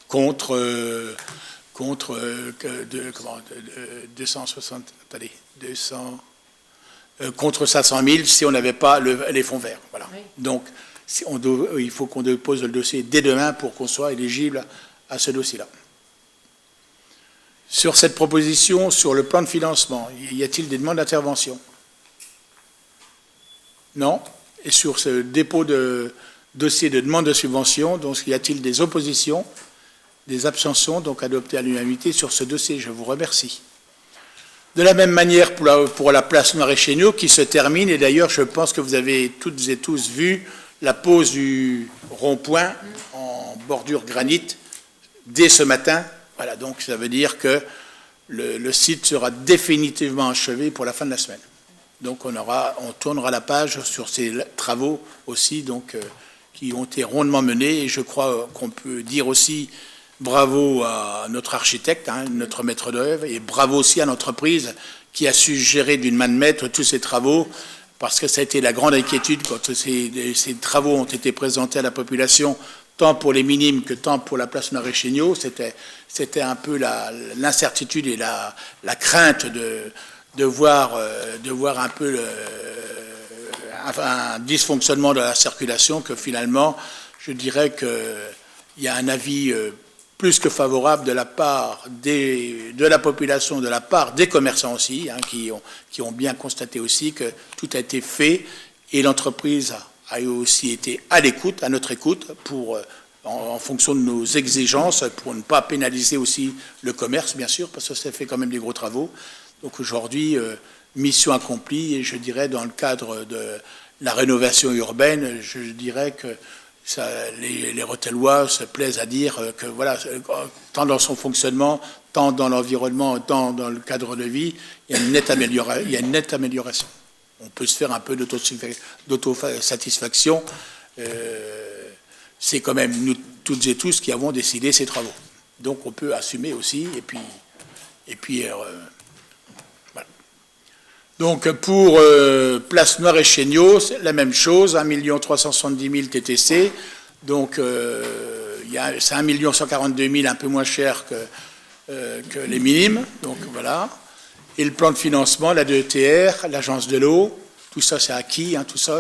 contre 500 000 si on n'avait pas les fonds verts. Voilà. Oui. Donc, il faut qu'on dépose le dossier dès demain pour qu'on soit éligible à ce dossier-là. Sur cette proposition, sur le plan de financement, y a-t-il des demandes d'intervention? Non. Et sur ce dépôt de dossier de demande de subvention, donc y a-t-il des oppositions, des abstentions, donc adoptées à l'unanimité sur ce dossier? Je vous remercie. De la même manière pour la place Maréchegno qui se termine, et d'ailleurs je pense que vous avez toutes et tous vu la pose du rond-point en bordure granite dès ce matin. Voilà, donc ça veut dire que le site sera définitivement achevé pour la fin de la semaine. Donc on tournera la page sur ces travaux aussi, donc, qui ont été rondement menés, et je crois qu'on peut dire aussi bravo à notre architecte, notre maître d'œuvre, et bravo aussi à l'entreprise qui a su gérer d'une main de maître tous ces travaux, parce que ça a été la grande inquiétude quand ces travaux ont été présentés à la population, tant pour les minimes que tant pour la place Maréchegno. C'était un peu l'incertitude et la crainte de voir un peu un dysfonctionnement de la circulation, que finalement, je dirais qu'il y a un avis plus que favorable de la part de la population, de la part des commerçants aussi, qui ont bien constaté aussi que tout a été fait, et l'entreprise a aussi été à l'écoute, à notre écoute, en fonction de nos exigences, pour ne pas pénaliser aussi le commerce, bien sûr, parce que ça fait quand même des gros travaux. Donc aujourd'hui, mission accomplie, et je dirais dans le cadre de la rénovation urbaine, je dirais que les Rotellois se plaisent à dire que voilà, tant dans son fonctionnement, tant dans l'environnement, tant dans le cadre de vie, il y a une nette amélioration. On peut se faire un peu d'autosatisfaction. C'est quand même nous toutes et tous qui avons décidé ces travaux. Donc on peut assumer aussi, et puis voilà. Donc pour place Maréchegno, c'est la même chose, 1 370 000 TTC, donc c'est 1 142 000, un peu moins cher que les minimes, donc voilà. Et le plan de financement, la DETR, l'agence de l'eau, tout ça c'est acquis, tout ça,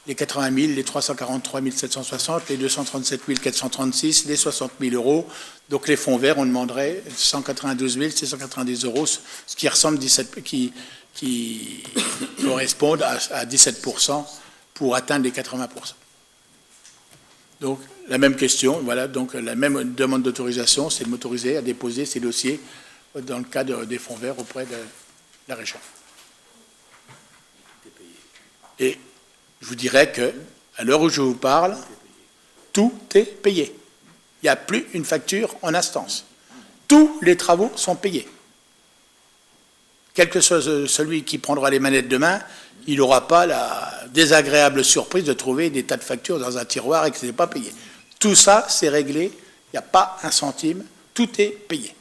les 80 000, les 343 760, les 237 436, les 60 000 euros. Donc les fonds verts, on demanderait 192 690 euros, ce qui ressemble qui correspondent à 17% pour atteindre les 80%. Donc la même question, voilà, donc la même demande d'autorisation, c'est de m'autoriser à déposer ces dossiers dans le cadre des fonds verts auprès de la région. Et je vous dirais qu'à l'heure où je vous parle, tout est payé. Il n'y a plus une facture en instance. Tous les travaux sont payés. Quel que soit celui qui prendra les manettes demain, il n'aura pas la désagréable surprise de trouver des tas de factures dans un tiroir et que ce n'est pas payé. Tout ça, c'est réglé. Il n'y a pas un centime. Tout est payé.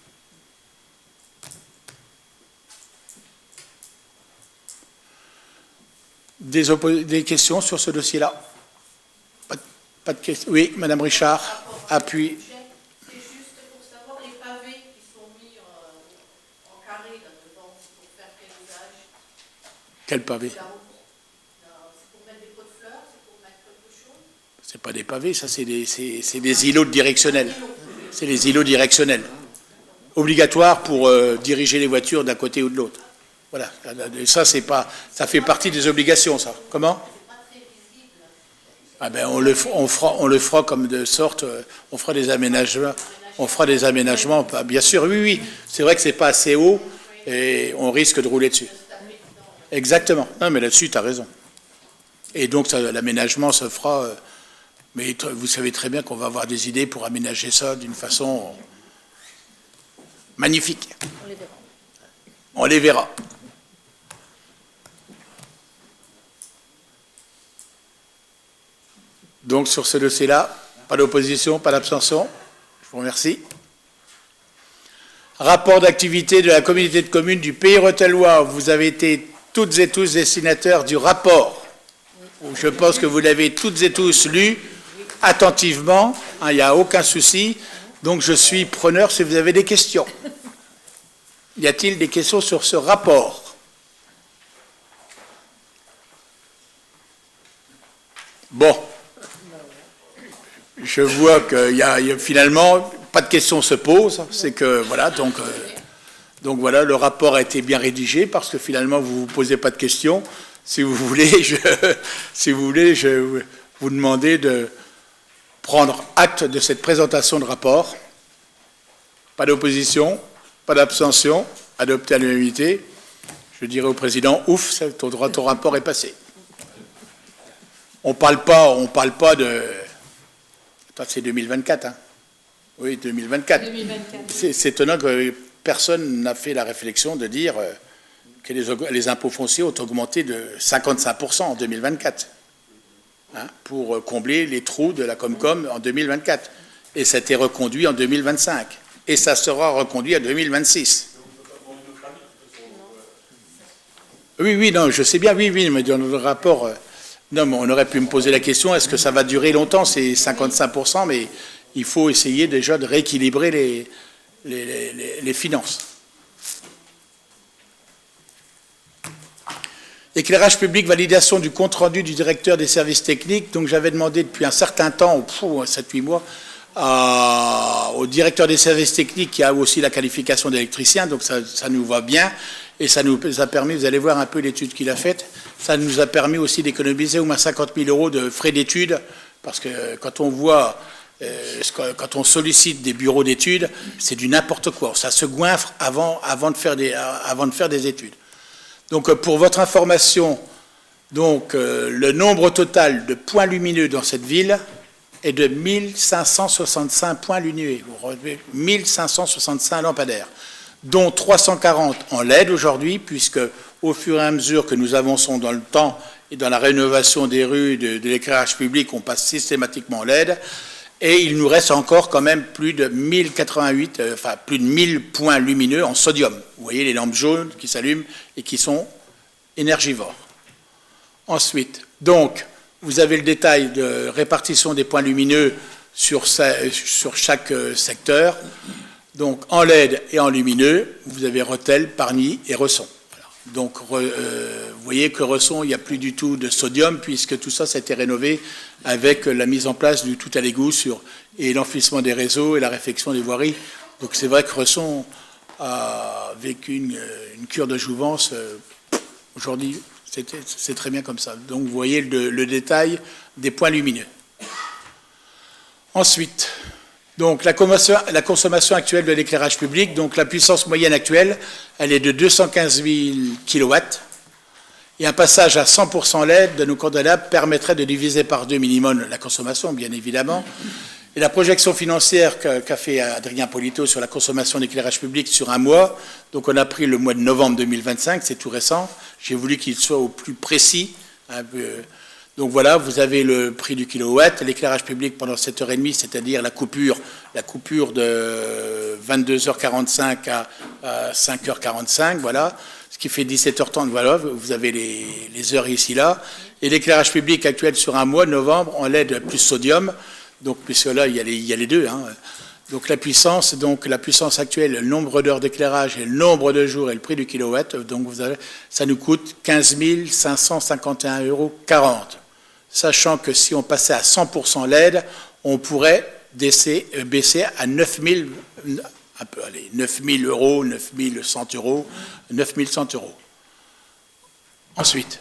Des questions sur ce dossier-là? Pas de questions. Oui, Madame Richard, appuie. C'est juste pour savoir les pavés qui sont mis en carré là devant, c'est pour faire quel usage? Quel pavé? C'est pour mettre des pots de fleurs, c'est pour mettre quelque chose? C'est pas des pavés, ça c'est des îlots directionnels. C'est les îlots directionnels. Obligatoires pour diriger les voitures d'un côté ou de l'autre. Voilà, ça fait partie des obligations, ça. Comment? Ah ben on le fera comme de sorte, on fera des aménagements, bien sûr, oui, c'est vrai que c'est pas assez haut et on risque de rouler dessus. Exactement, non mais là-dessus tu as raison. Et donc l'aménagement se fera Mais vous savez très bien qu'on va avoir des idées pour aménager ça d'une façon magnifique. On les verra. On les verra. Donc sur ce dossier-là, pas d'opposition, pas d'abstention. Je vous remercie. Rapport d'activité de la communauté de communes du Pays Rothellois. Vous avez été toutes et tous destinataires du rapport. Je pense que vous l'avez toutes et tous lu attentivement. Il n'y a aucun souci. Donc je suis preneur si vous avez des questions. Y a-t-il des questions sur ce rapport? Bon. Je vois qu'il y a finalement pas de questions se posent. C'est que voilà, donc voilà, le rapport a été bien rédigé parce que finalement vous ne vous posez pas de questions. Si vous voulez, je vais vous demander de prendre acte de cette présentation de rapport. Pas d'opposition, pas d'abstention, adopté à l'unanimité. Je dirais au président, ouf, ton rapport est passé. On parle pas de... Attends, c'est 2024, hein? Oui, 2024. 2024. C'est étonnant que personne n'a fait la réflexion de dire que les impôts fonciers ont augmenté de 55% en 2024, hein, pour combler les trous de la Comcom en 2024. Et ça a été reconduit en 2025. Et ça sera reconduit en 2026. Oui, non, je sais bien, oui, mais dans le rapport... non, mais on aurait pu me poser la question, est-ce que ça va durer longtemps, c'est 55%, mais il faut essayer déjà de rééquilibrer les finances. Éclairage public, validation du compte-rendu du directeur des services techniques. Donc j'avais demandé depuis un certain temps, 7-8 mois, au directeur des services techniques qui a aussi la qualification d'électricien, donc ça nous va bien, et ça nous a permis, vous allez voir un peu l'étude qu'il a faite, ça nous a permis aussi d'économiser au moins 50 000 € de frais d'études, parce que quand on voit, quand on sollicite des bureaux d'études, c'est du n'importe quoi, ça se goinfre avant de faire des études. Donc pour votre information, donc, le nombre total de points lumineux dans cette ville est de 1565 points lumineux, 1565 lampadaires, dont 340 en LED aujourd'hui, puisque au fur et à mesure que nous avançons dans le temps et dans la rénovation des rues, de l'éclairage public, on passe systématiquement en LED, et il nous reste encore quand même plus de 1088, plus de 1000 points lumineux en sodium. Vous voyez les lampes jaunes qui s'allument et qui sont énergivores. Ensuite, donc, vous avez le détail de répartition des points lumineux sur chaque secteur. Donc, en LED et en lumineux, vous avez Rethel, Pargny et Resson. Voilà. Donc, vous voyez que Resson, il n'y a plus du tout de sodium, puisque tout ça, ça a été rénové avec la mise en place du tout à l'égout et l'enfouissement des réseaux et la réfection des voiries. Donc, c'est vrai que Resson a vécu une cure de jouvence. Aujourd'hui, c'est très bien comme ça. Donc, vous voyez le détail des points lumineux. Ensuite, donc, la consommation actuelle de l'éclairage public, donc la puissance moyenne actuelle, elle est de 215 000 kW. Et un passage à 100% LED de nos condamnables permettrait de diviser par 2 minimum la consommation, bien évidemment. Et la projection financière qu'a fait Adrien Polito sur la consommation d'éclairage public sur un mois, donc on a pris le mois de novembre 2025, c'est tout récent, j'ai voulu qu'il soit au plus précis. Donc voilà, vous avez le prix du kilowatt, l'éclairage public pendant 7h30, c'est-à-dire la coupure de 22h45 à 5h45, voilà, ce qui fait 17h30, voilà, vous avez les heures ici, là. Et l'éclairage public actuel sur un mois, novembre, en LED plus sodium, donc puisque là, il y a les deux, hein. Donc la puissance actuelle, le nombre d'heures d'éclairage et le nombre de jours et le prix du kilowatt, donc ça nous coûte 15 551,40 €. Sachant que si on passait à 100% LED, on pourrait baisser à 9 000 €, 9 100 €. Ensuite,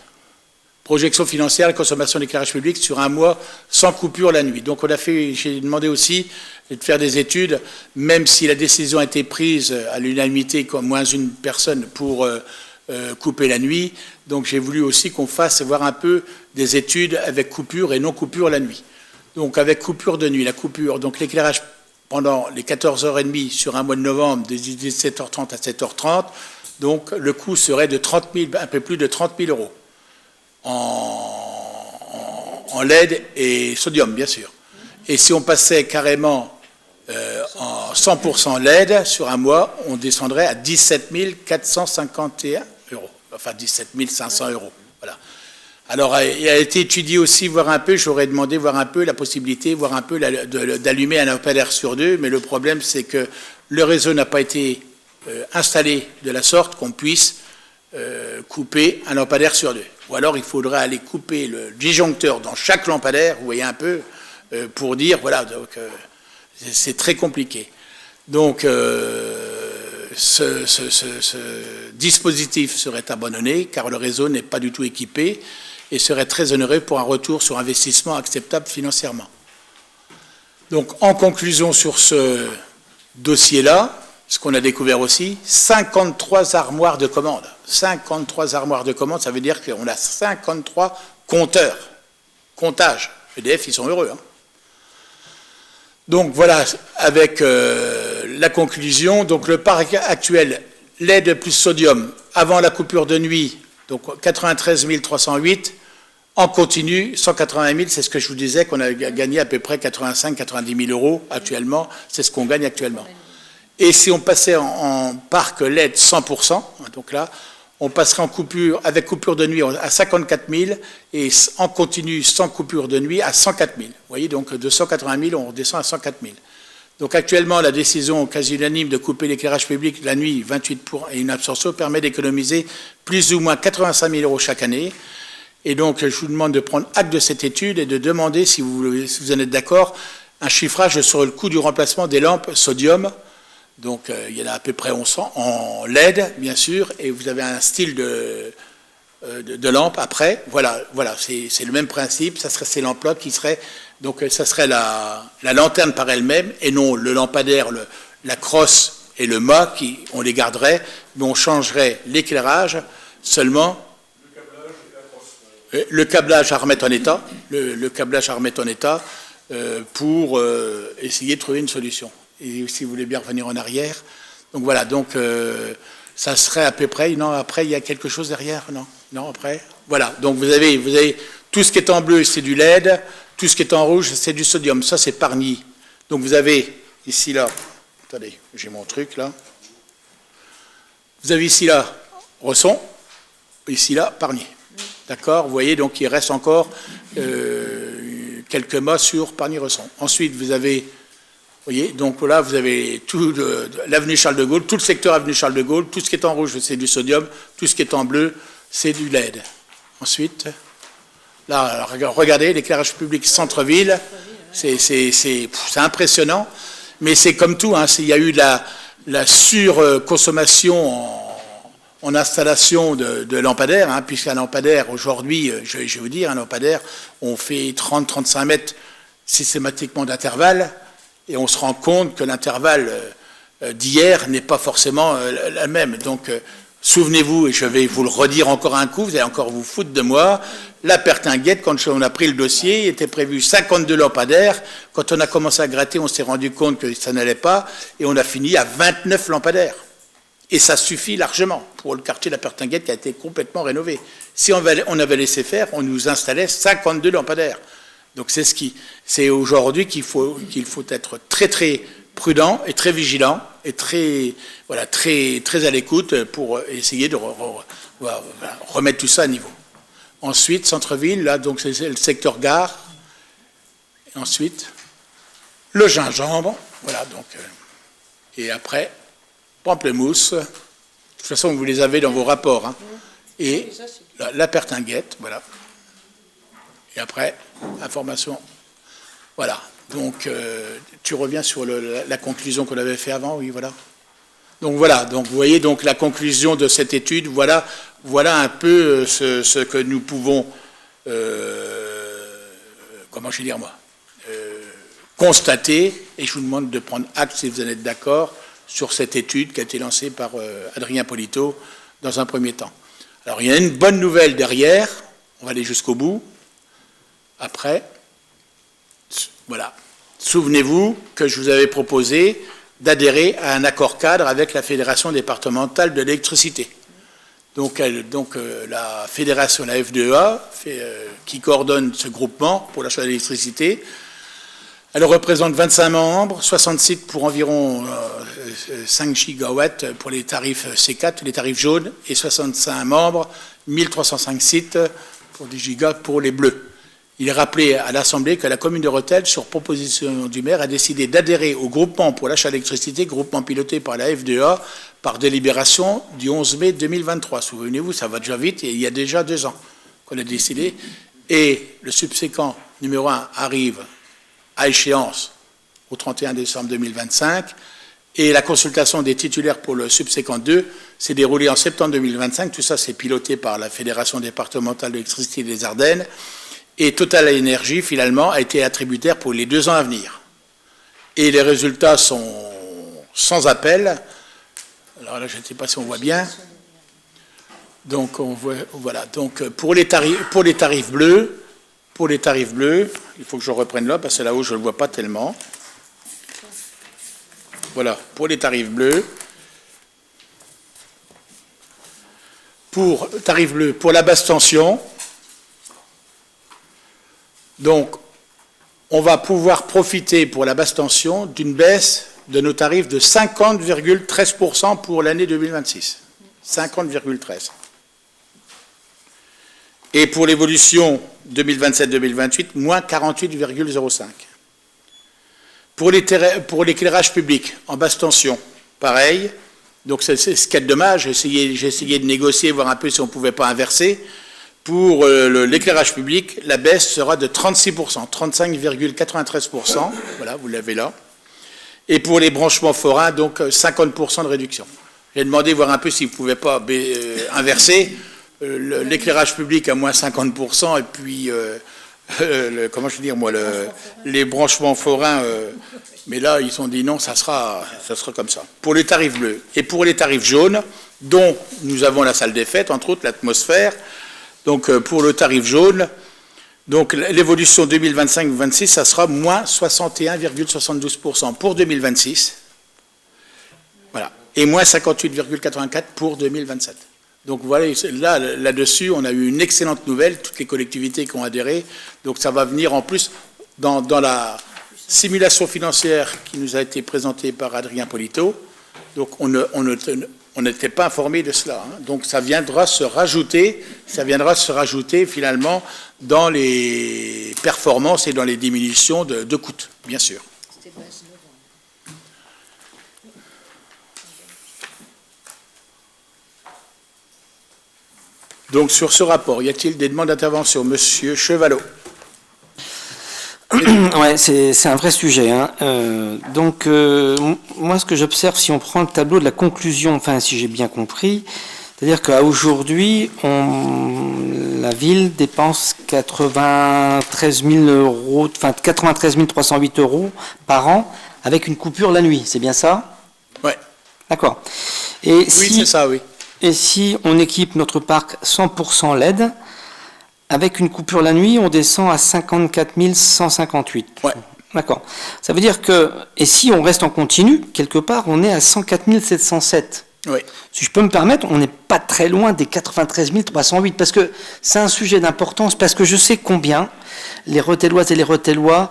projection financière, la consommation d'éclairage public sur un mois sans coupure la nuit. Donc j'ai demandé aussi de faire des études, même si la décision a été prise à l'unanimité, comme moins une personne pour couper la nuit. Donc j'ai voulu aussi qu'on fasse voir un peu des études avec coupure et non coupure la nuit. Donc avec coupure de nuit, la coupure, donc l'éclairage pendant les 14h30 sur un mois de novembre, de 17h30 à 7h30, donc le coût serait de 30 000, un peu plus de 30 000 euros en LED et sodium, bien sûr. Et si on passait carrément en 100% LED sur un mois, on descendrait à 17 451 euros, enfin 17 500 euros. Voilà. Alors, il a été étudié aussi, voir un peu, j'aurais demandé voir un peu la possibilité, voir un peu d'allumer un lampadaire sur deux, mais le problème, c'est que le réseau n'a pas été installé de la sorte qu'on puisse couper un lampadaire sur deux. Ou alors, il faudrait aller couper le disjoncteur dans chaque lampadaire, vous voyez un peu, pour dire, voilà, donc c'est très compliqué. Donc, ce dispositif serait abandonné, car le réseau n'est pas du tout équipé, et serait très onéreux pour un retour sur investissement acceptable financièrement. Donc, en conclusion sur ce dossier-là, ce qu'on a découvert aussi, 53 armoires de commandes. 53 armoires de commandes, ça veut dire qu'on a 53 compteurs. Comptage. EDF, ils sont heureux. Hein. Donc, voilà, avec la conclusion, donc le parc actuel, LED plus sodium, avant la coupure de nuit, donc 93 308, en continu, 180 000, c'est ce que je vous disais, qu'on a gagné à peu près 85-90 000 euros actuellement, c'est ce qu'on gagne actuellement. Et si on passait en parc LED 100%, donc là, on passerait en coupure, avec coupure de nuit à 54 000 et en continu sans coupure de nuit à 104 000. Vous voyez, donc de 180 000, on redescend à 104 000. Donc actuellement, la décision quasi unanime de couper l'éclairage public la nuit, 28 pour et une absorption, permet d'économiser plus ou moins 85 000 euros chaque année. Et donc, je vous demande de prendre acte de cette étude et de demander, si vous en êtes d'accord, un chiffrage sur le coût du remplacement des lampes sodium. Donc, il y en a à peu près 1100 en LED, bien sûr, et vous avez un style de lampe après. Voilà, c'est le même principe. Ça serait ces lampes-là qui seraient. Donc, ça serait la lanterne par elle-même et non le lampadaire, la crosse et le mât, on les garderait, mais on changerait l'éclairage seulement. Le câblage à remettre en état, le câblage à remettre en état pour essayer de trouver une solution. Et si vous voulez bien revenir en arrière. Donc voilà, donc ça serait à peu près. Non, après il y a quelque chose derrière, non après. Voilà, donc vous avez tout ce qui est en bleu, c'est du LED, tout ce qui est en rouge, c'est du sodium. Ça c'est Pargny. Donc vous avez ici là, attendez, j'ai mon truc là. Vous avez ici là Resson, ici là Pargny. D'accord, vous voyez, donc il reste encore quelques mots sur Pargny-Resson. Ensuite, vous avez, vous voyez, donc là, vous avez tout l'avenue Charles de Gaulle, tout le secteur avenue Charles de Gaulle, tout ce qui est en rouge, c'est du sodium, tout ce qui est en bleu, c'est du LED. Ensuite, là, regardez, l'éclairage public centre-ville, c'est impressionnant, mais c'est comme tout, hein, il y a eu la surconsommation en installation de lampadaires, hein, puisqu'un lampadaire, aujourd'hui, je vais vous dire, un lampadaire, on fait 30-35 mètres systématiquement d'intervalle, et on se rend compte que l'intervalle d'hier n'est pas forcément la même. Donc, souvenez-vous, et je vais vous le redire encore un coup, vous allez encore vous foutre de moi, la Pertinguette, quand on a pris le dossier, il était prévu 52 lampadaires. Quand on a commencé à gratter, on s'est rendu compte que ça n'allait pas, et on a fini à 29 lampadaires. Et ça suffit largement pour le quartier de la Pertinguette qui a été complètement rénové. Si on avait laissé faire, on nous installait 52 lampadaires. Donc c'est aujourd'hui qu'il faut être très très prudent et très vigilant et très à l'écoute pour essayer de remettre tout ça à niveau. Ensuite, centre-ville, là donc c'est le secteur gare. Et ensuite, le gingembre, voilà donc et après. Pamplemousse, de toute façon vous les avez dans vos rapports, hein. Et la Pertinguette, voilà. Et après, information, voilà. Donc, tu reviens sur la conclusion qu'on avait fait avant, oui, voilà. Donc voilà, donc vous voyez donc la conclusion de cette étude, voilà un peu ce que nous pouvons, constater, et je vous demande de prendre acte si vous en êtes d'accord, sur cette étude qui a été lancée par Adrien Polito dans un premier temps. Alors, il y a une bonne nouvelle derrière, on va aller jusqu'au bout. Après, Voilà. Souvenez-vous que je vous avais proposé d'adhérer à un accord cadre avec la Fédération départementale de l'électricité. Donc, la fédération, la FDEA, qui coordonne ce groupement pour l'achat d'électricité, elle représente 25 membres, 60 sites pour environ 5 gigawatts pour les tarifs C4, les tarifs jaunes, et 65 membres, 1305 sites pour 10 gigas pour les bleus. Il est rappelé à l'Assemblée que la commune de Rethel, sur proposition du maire, a décidé d'adhérer au groupement pour l'achat d'électricité, groupement piloté par la FDEA, par délibération du 11 mai 2023. Souvenez-vous, ça va déjà vite, et il y a déjà 2 ans qu'on a décidé. Et le subséquent numéro 1 arrive à échéance au 31 décembre 2025, et la consultation des titulaires pour le subséquent 2 s'est déroulée en septembre 2025. Tout ça, c'est piloté par la Fédération départementale d'électricité des Ardennes. Et Total Énergie, finalement, a été attributaire pour les 2 ans à venir. Et les résultats sont sans appel. Alors là, je ne sais pas si on voit bien. Donc, voilà. Donc, pour les tarifs bleus, il faut que je reprenne là, parce que là-haut, je ne le vois pas tellement. Voilà, pour les tarifs bleus. Pour la basse tension, donc, on va pouvoir profiter pour la basse tension d'une baisse de nos tarifs de 50,13% pour l'année 2026. 50,13%. Et pour l'évolution 2027-2028, moins 48,05%. Pour l'éclairage public en basse tension, pareil. Donc, c'est ce qui est dommage. J'ai essayé de négocier, voir un peu si on ne pouvait pas inverser. Pour l'éclairage public, la baisse sera de 36%, 35,93%, voilà, vous l'avez là. Et pour les branchements forains, donc 50% de réduction. J'ai demandé voir un peu s'ils ne pouvaient pas inverser l'éclairage public à moins 50%, et puis, comment je veux dire, moi, les branchements forains, mais là, ils ont dit non, ça sera comme ça. Pour les tarifs bleus. Et pour les tarifs jaunes, dont nous avons la salle des fêtes, entre autres l'atmosphère. Donc, pour le tarif jaune, donc l'évolution 2025-2026, ça sera moins 61,72% pour 2026. Voilà. Et moins 58,84% pour 2027. Donc, voilà, là-dessus, on a eu une excellente nouvelle, toutes les collectivités qui ont adhéré. Donc, ça va venir en plus dans la simulation financière qui nous a été présentée par Adrien Polito. Donc, on n'était pas informé de cela. Hein. Donc ça viendra se rajouter finalement dans les performances et dans les diminutions de coûts, bien sûr. Donc sur ce rapport, y a-t-il des demandes d'intervention? Monsieur Chevalot. Ouais, c'est un vrai sujet. Hein. Moi, ce que j'observe, si on prend le tableau de la conclusion, enfin, si j'ai bien compris, c'est-à-dire qu'à aujourd'hui, la ville dépense 93 308 euros par an avec une coupure la nuit. C'est bien ça? Oui. D'accord. Oui, c'est ça, oui. Et si on équipe notre parc 100% LED, avec une coupure la nuit, on descend à 54 158. Ouais. D'accord. Ça veut dire que, et si on reste en continu, quelque part, on est à 104 707. Oui. Si je peux me permettre, on n'est pas très loin des 93 308, parce que c'est un sujet d'importance, parce que je sais combien les Rethelloises et les Rethellois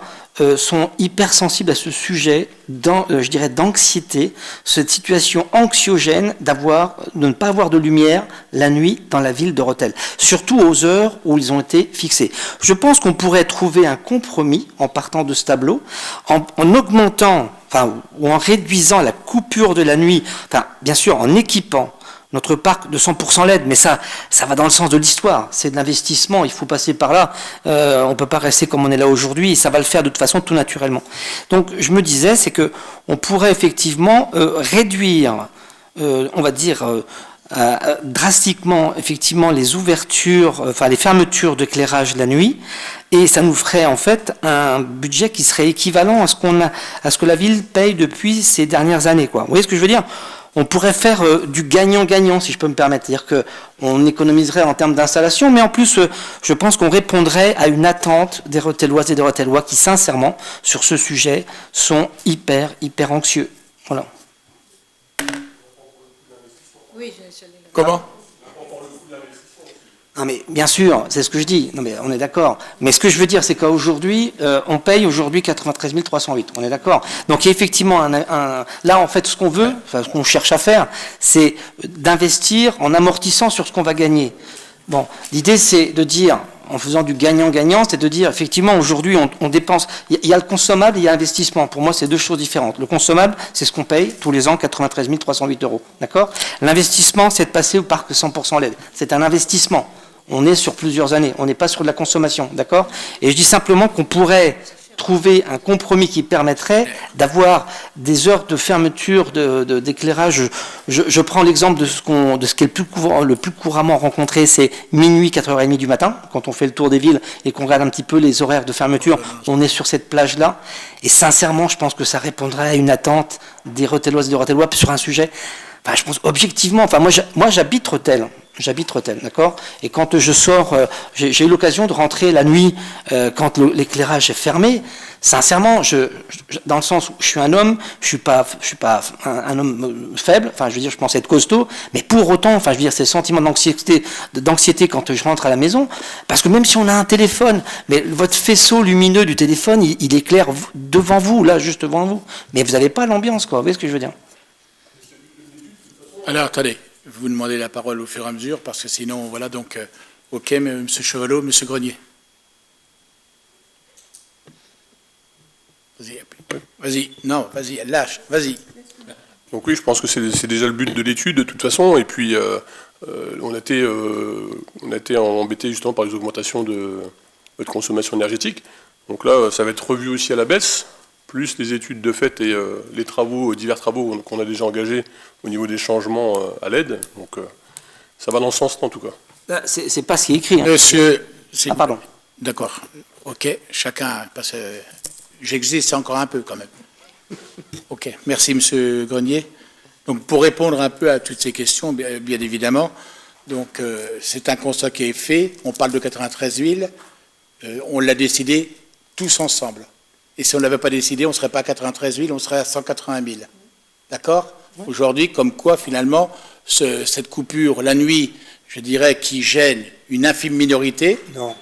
sont hypersensibles à ce sujet, je dirais, d'anxiété, cette situation anxiogène de ne pas avoir de lumière la nuit dans la ville de Rethel, surtout aux heures où ils ont été fixés. Je pense qu'on pourrait trouver un compromis en partant de ce tableau, en augmentant, ou en réduisant la coupure de la nuit, bien sûr en équipant notre parc de 100% LED, mais ça va dans le sens de l'histoire, c'est de l'investissement, il faut passer par là, on ne peut pas rester comme on est là aujourd'hui, et ça va le faire de toute façon tout naturellement. Donc je me disais, c'est qu'on pourrait effectivement réduire, on va dire, drastiquement effectivement les ouvertures, les fermetures d'éclairage la nuit, et ça nous ferait en fait un budget qui serait équivalent à ce que la ville paye depuis ces dernières années, quoi. Vous voyez ce que je veux dire? on pourrait faire du gagnant-gagnant, si je peux me permettre. C'est-à-dire qu'on économiserait en termes d'installation, mais en plus, je pense qu'on répondrait à une attente des Retelloises et des Retellois qui, sincèrement, sur ce sujet, sont hyper anxieux. Voilà. Oui, je l'ai. Comment? Non mais bien sûr, c'est ce que je dis. Non mais on est d'accord. Mais ce que je veux dire, c'est qu'aujourd'hui, on paye aujourd'hui 93 308. On est d'accord. Donc il y a effectivement là en fait ce qu'on veut, enfin ce qu'on cherche à faire, c'est d'investir en amortissant sur ce qu'on va gagner. Bon, l'idée c'est de dire, en faisant du gagnant-gagnant, c'est de dire effectivement aujourd'hui on dépense. Il y a le consommable et il y a l'investissement. Pour moi, c'est deux choses différentes. Le consommable, c'est ce qu'on paye tous les ans, 93 308 euros. D'accord. L'investissement, c'est de passer au parc 100% LED. C'est un investissement. On est sur plusieurs années, on n'est pas sur de la consommation, d'accord? Et je dis simplement qu'on pourrait trouver un compromis qui permettrait d'avoir des heures de fermeture d'éclairage. Je prends l'exemple de ce qui est le plus couramment rencontré, c'est minuit, 4h30 du matin, quand on fait le tour des villes et qu'on regarde un petit peu les horaires de fermeture, on est sur cette plage-là. Et sincèrement, je pense que ça répondrait à une attente des Retelloises et des Retellois sur un sujet. Enfin, je pense objectivement, enfin moi j'habite Rethel, d'accord. Et quand je sors, j'ai eu l'occasion de rentrer la nuit quand l'éclairage est fermé. Sincèrement, dans le sens où je suis un homme, je suis pas un homme faible. Enfin, je veux dire, je pense être costaud, mais pour autant, enfin, je veux dire, ces sentiments d'anxiété quand je rentre à la maison, parce que même si on a un téléphone, mais votre faisceau lumineux du téléphone, il éclaire devant vous, là, juste devant vous, mais vous n'avez pas l'ambiance, quoi. Vous voyez ce que je veux dire? Alors, attendez, vous demandez la parole au fur et à mesure, parce que sinon, voilà, donc, ok, M. Chevalot, M. Grenier. Vas-y, non, vas-y, lâche, vas-y. Donc oui, je pense que c'est déjà le but de l'étude, de toute façon, et puis on a été embêté justement par les augmentations de consommation énergétique. Donc là, ça va être revu aussi à la baisse, plus les études de fait et les travaux, divers travaux qu'on a déjà engagés au niveau des changements à l'aide. Donc ça va dans ce sens en tout cas. C'est pas ce qui est écrit. Hein. Monsieur... Ah pardon. D'accord, ok, chacun, parce que j'existe encore un peu quand même. Ok, merci Monsieur Grenier. Donc pour répondre un peu à toutes ces questions, bien évidemment, donc c'est un constat qui est fait, on parle de 93 villes, on l'a décidé tous ensemble. Et si on ne l'avait pas décidé, on ne serait pas à 93 villes, on serait à 180 000. D'accord ? Oui. Aujourd'hui, comme quoi, finalement, cette coupure, la nuit, je dirais, qui gêne une infime minorité. Non.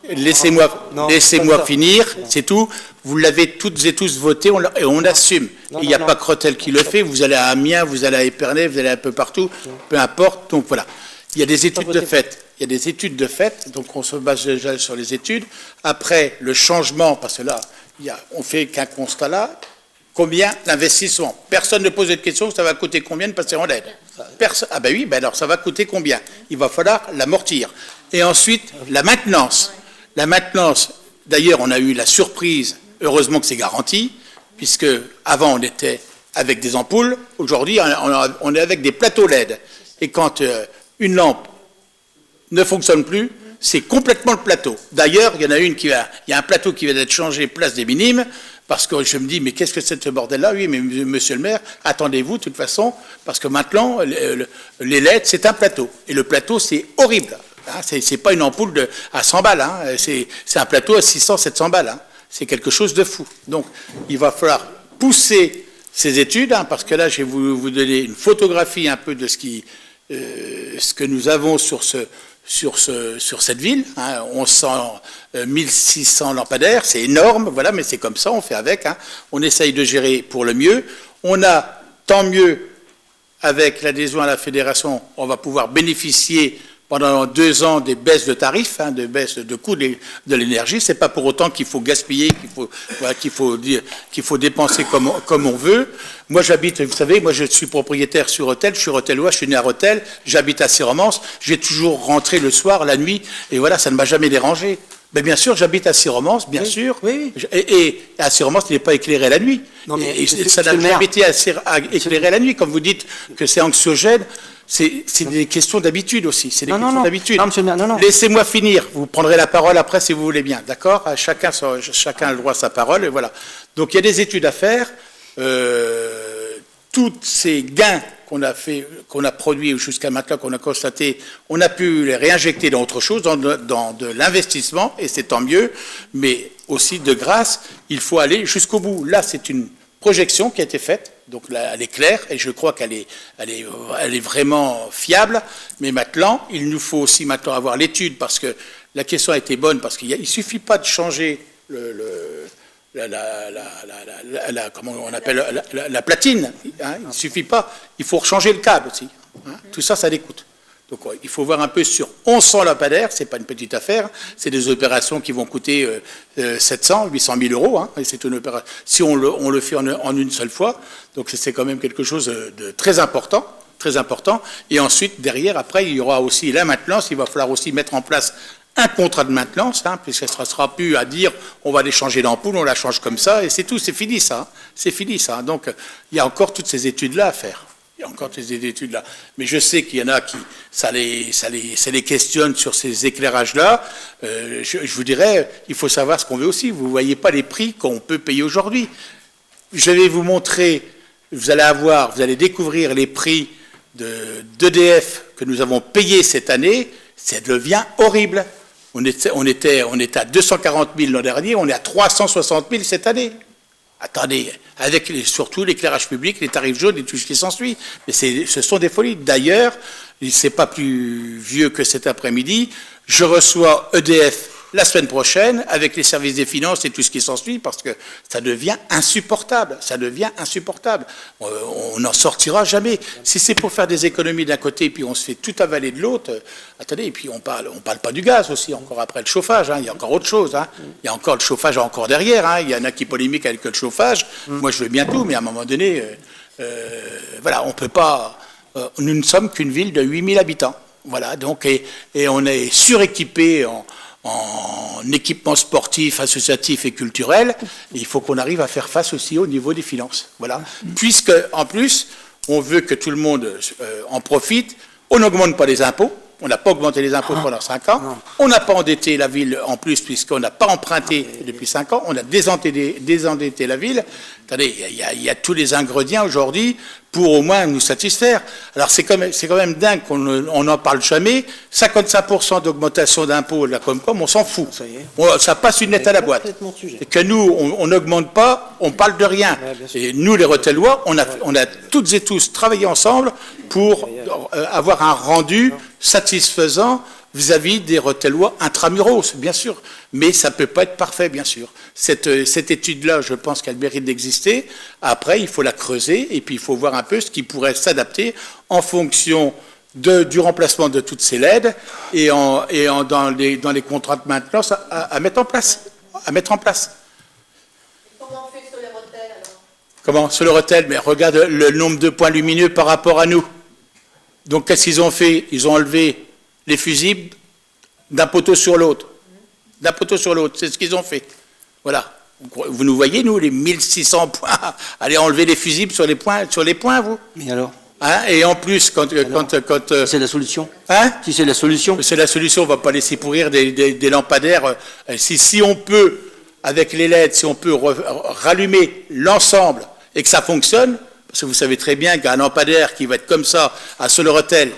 Laissez-moi finir, c'est tout. Vous l'avez toutes et tous voté et on assume. Il n'y a pas que Rethel qui le fait, vous allez à Amiens, vous allez à Épernay, vous allez un peu partout, peu importe. Donc voilà, il y a des études de fait. Il y a des études de fait, donc on se base déjà sur les études. Après, le changement, parce que là, on fait qu'un constat là, combien d'investissement? Personne ne pose cette question, ça va coûter combien de passer en LED? Ah ben oui, ben alors ça va coûter combien? Il va falloir l'amortir. Et ensuite, la maintenance. La maintenance, d'ailleurs, on a eu la surprise, heureusement que c'est garanti, puisque avant on était avec des ampoules, aujourd'hui on est avec des plateaux LED. Et quand une lampe ne fonctionne plus, c'est complètement le plateau. D'ailleurs, il y en a il y a un plateau qui vient d'être changé place des Minimes, parce que je me dis, mais qu'est-ce que c'est ce bordel-là? Oui, mais monsieur le maire, attendez-vous, de toute façon, parce que maintenant, les LED, c'est un plateau. Et le plateau, c'est horrible. Hein, c'est pas une ampoule à 100 balles, hein, c'est un plateau à 600, 700 balles. Hein, c'est quelque chose de fou. Donc, il va falloir pousser ces études, hein, parce que là, je vais vous donner une photographie un peu de ce que nous avons sur cette ville, hein, 1600 lampadaires, c'est énorme, voilà, mais c'est comme ça, on fait avec, hein, on essaye de gérer pour le mieux. On a, tant mieux, avec l'adhésion à la fédération, on va pouvoir bénéficier pendant 2 ans des baisses de tarifs, hein, de baisses de coûts de l'énergie. C'est pas pour autant qu'il faut gaspiller, qu'il faut dépenser comme on veut. Moi, j'habite, vous savez, moi je suis propriétaire sur Rethel, je suis Rethelois, je suis né à Rethel, j'habite à Siromance, j'ai toujours rentré le soir, la nuit, et voilà, ça ne m'a jamais dérangé. Mais bien sûr, j'habite à Siromance, bien sûr. Oui. Et à Siromance, il n'est pas éclairé la nuit. Non, mais et ça n'a jamais été éclairé la nuit. Comme vous dites que c'est anxiogène, c'est des questions d'habitude aussi. C'est des questions d'habitude. Laissez-moi finir. Vous prendrez la parole après si vous voulez bien. D'accord ? Chacun a le droit à sa parole. Et voilà. Donc il y a des études à faire. Tous ces gains qu'on a fait, qu'on a produit jusqu'à maintenant, qu'on a constaté, on a pu les réinjecter dans autre chose, dans de l'investissement, et c'est tant mieux, mais aussi de grâce, il faut aller jusqu'au bout. Là, c'est une projection qui a été faite, donc là, elle est claire, et je crois qu'elle est vraiment fiable, mais maintenant, il nous faut aussi maintenant avoir l'étude, parce que la question a été bonne, parce qu'il ne suffit pas de changer comment on appelle la platine, hein, il ne suffit pas, il faut changer le câble aussi. Hein, tout ça, ça décoûte. Donc il faut voir un peu sur 1100 lampadaires, c'est pas une petite affaire, c'est des opérations qui vont coûter 700, 800 000 euros. Hein, et c'est une opération, si on le fait en une seule fois, donc c'est quand même quelque chose de très important. Très important. Et ensuite, derrière, après, il y aura aussi la maintenance, il va falloir aussi mettre en place un contrat de maintenance, hein, puisque ça ne sera plus à dire on va les changer d'ampoule, on la change comme ça, et c'est tout, c'est fini ça. Hein, c'est fini ça. Donc il y a encore toutes ces études-là à faire. Il y a encore toutes ces études-là. Mais je sais qu'il y en a qui, ça les questionne sur ces éclairages-là. Je vous dirais, il faut savoir ce qu'on veut aussi. Vous ne voyez pas les prix qu'on peut payer aujourd'hui. Je vais vous montrer, vous allez découvrir les prix d'EDF que nous avons payés cette année. Ça devient horrible. On était à 240 000 l'an dernier, on est à 360 000 cette année. Attendez, avec surtout l'éclairage public, les tarifs jaunes et tout ce qui s'ensuit. Mais ce sont des folies. D'ailleurs, c'est pas plus vieux que cet après-midi, je reçois EDF la semaine prochaine avec les services des finances et tout ce qui s'ensuit parce que ça devient insupportable. Ça devient insupportable. On n'en sortira jamais. Si c'est pour faire des économies d'un côté puis on se fait tout avaler de l'autre, attendez, et puis on parle pas du gaz aussi, encore après le chauffage, hein, il y a encore autre chose. Hein. Il y a encore le chauffage encore derrière. Hein. Il y en a qui polémiquent avec le chauffage. Moi, je veux bien tout, mais à un moment donné, voilà, on peut pas... nous ne sommes qu'une ville de 8000 habitants. Voilà, donc, et on est suréquipé en équipement sportif, associatif et culturel, et il faut qu'on arrive à faire face aussi au niveau des finances. Voilà. Puisque, en plus, on veut que tout le monde en profite, on n'augmente pas les impôts, on n'a pas augmenté les impôts pendant 5 ans, on n'a pas endetté la ville en plus, puisqu'on n'a pas emprunté depuis 5 ans, on a désendetté la ville. Attendez, il y a tous les ingrédients aujourd'hui pour au moins nous satisfaire. Alors c'est quand même dingue qu'on n'en parle jamais. 55% d'augmentation d'impôts de la Comcom, on s'en fout. Ça passe une lettre à la boîte. Et que nous, on n'augmente pas, on parle de rien. Et nous, les Retellois, on a toutes et tous travaillé ensemble pour avoir un rendu satisfaisant vis-à-vis des Retellois intramuros, bien sûr. Mais ça ne peut pas être parfait, bien sûr. Cette étude-là, je pense qu'elle mérite d'exister. Après, il faut la creuser et puis il faut voir un peu ce qui pourrait s'adapter en fonction du remplacement de toutes ces LED et dans les contrats de maintenance à mettre en place. Comment on fait sur les Rotels alors? Comment? Sur le Retel, mais regarde le nombre de points lumineux par rapport à nous. Donc, qu'est-ce qu'ils ont fait? Ils ont enlevé les fusibles d'un poteau sur l'autre. D'un poteau sur l'autre, c'est ce qu'ils ont fait. Voilà. Vous nous voyez, nous, les 1600 points, allez enlever les fusibles sur les points, vous? Mais alors? Hein? Et en plus, quand c'est la solution. Hein? Si c'est la solution. C'est la solution, on ne va pas laisser pourrir des lampadaires. Si on peut, avec les LED, si on peut rallumer l'ensemble et que ça fonctionne, parce que vous savez très bien qu'un lampadaire qui va être comme ça à Soleretel,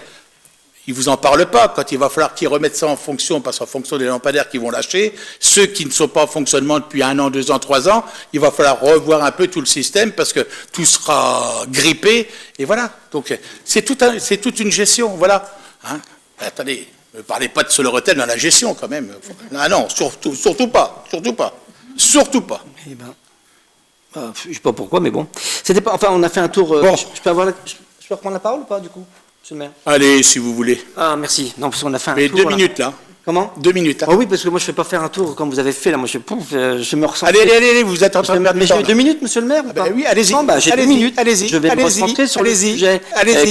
ils ne vous en parlent pas quand il va falloir qu'ils remettent ça en fonction, parce qu'en fonction des lampadaires qu'ils vont lâcher, ceux qui ne sont pas en fonctionnement depuis 1 an, 2 ans, 3 ans, il va falloir revoir un peu tout le système parce que tout sera grippé, et voilà. Donc c'est toute une gestion, voilà. Hein? Attendez, ne parlez pas de Soleretel dans la gestion quand même. Ah non, surtout pas. Surtout pas. Eh ben, je ne sais pas pourquoi, mais bon. C'était pas, enfin, on a fait un tour. Bon. Je peux reprendre la parole ou pas, du coup, monsieur le maire? Allez, si vous voulez. Ah, merci. Non, parce qu'on a fait un Mais tour. 2 minutes, là. Comment? 2 minutes. Hein. Oh oui, parce que moi, je ne fais pas faire un tour comme vous avez fait, là. Moi, je me ressens. Allez, vous êtes en train de perdre Mais du temps, j'ai là. 2 minutes, monsieur le maire, ou pas? Oui, allez-y. Non, j'ai 2 minutes. Allez-y. Je vais me concentrer sur le sujet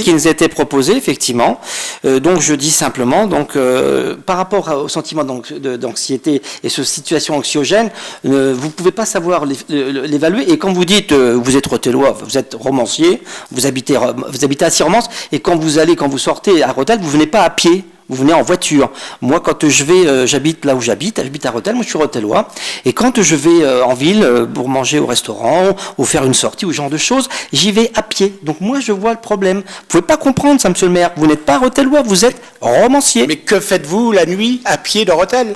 qui nous était proposé, effectivement. Donc, je dis simplement, donc, par rapport au sentiment d'anxiété et cette situation anxiogène, vous ne pouvez pas savoir l'évaluer. Et quand vous dites, vous êtes Retellois, vous êtes romancier, vous habitez à Sirmance, et quand vous sortez à Rethel, vous ne venez pas à pied. vous venez en voiture. Moi, quand je vais, j'habite là où j'habite à Rethel, moi je suis rethellois, et quand je vais en ville pour manger au restaurant, ou faire une sortie, ou ce genre de choses, j'y vais à pied. Donc moi, je vois le problème. Vous pouvez pas comprendre ça, monsieur le maire. Vous n'êtes pas rethellois, vous êtes romancier. Mais que faites-vous la nuit à pied de Rethel?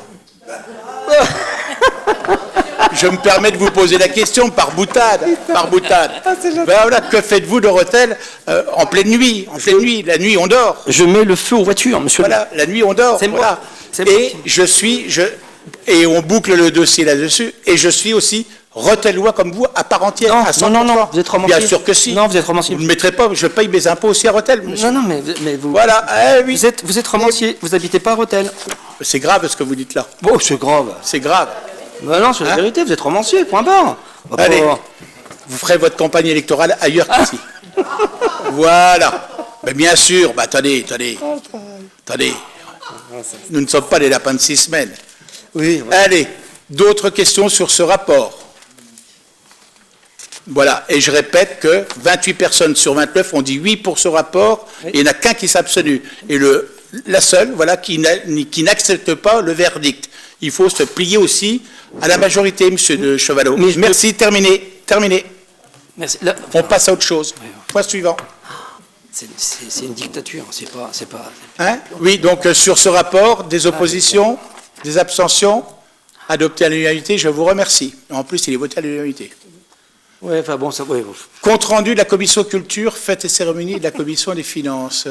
Je me permets de vous poser la question par boutade. Ben voilà, que faites-vous de Rethel en pleine nuit? En pleine nuit, la nuit on dort. Je mets le feu aux voitures, monsieur le maire. Voilà, la nuit on dort. C'est moi. Voilà. C'est moi. Et on boucle le dossier là-dessus. Et je suis aussi rethellois comme vous à part entière. Non, à 100%. non, vous êtes romancier. Bien sûr que si. Non, vous êtes romancier. Vous ne mettrez pas, je paye mes impôts aussi à Rethel, monsieur. Non, mais vous... Voilà, oui. Vous êtes romancier, vous habitez pas à Rethel. C'est grave ce que vous dites là. Bon, c'est grave. C'est grave. Ben non, c'est la vérité, vous êtes romancier, point barre. On va Allez, pas- vous ferez votre campagne électorale ailleurs qu'ici. Voilà. Mais bien sûr, attendez. Nous ne sommes pas les lapins de 6 semaines. Oui, ouais. Allez, d'autres questions sur ce rapport? Voilà, et je répète que 28 personnes sur 29 ont dit oui pour ce rapport, et il n'y en a qu'un qui s'abstenue. Et la seule, voilà, qui n'accepte pas le verdict. Il faut se plier aussi à la majorité, monsieur de Chevalot. Merci, terminé. Merci. Là, On passe à autre chose. Point suivant. c'est une dictature, c'est pas... Hein? Oui, donc sur ce rapport, des oppositions, des abstentions, adopté à l'unanimité, je vous remercie. En plus, il est voté à l'unanimité. Ouais, enfin bon, ça... Ouais, bon. Compte rendu de la commission culture, fêtes et cérémonies de la commission des finances.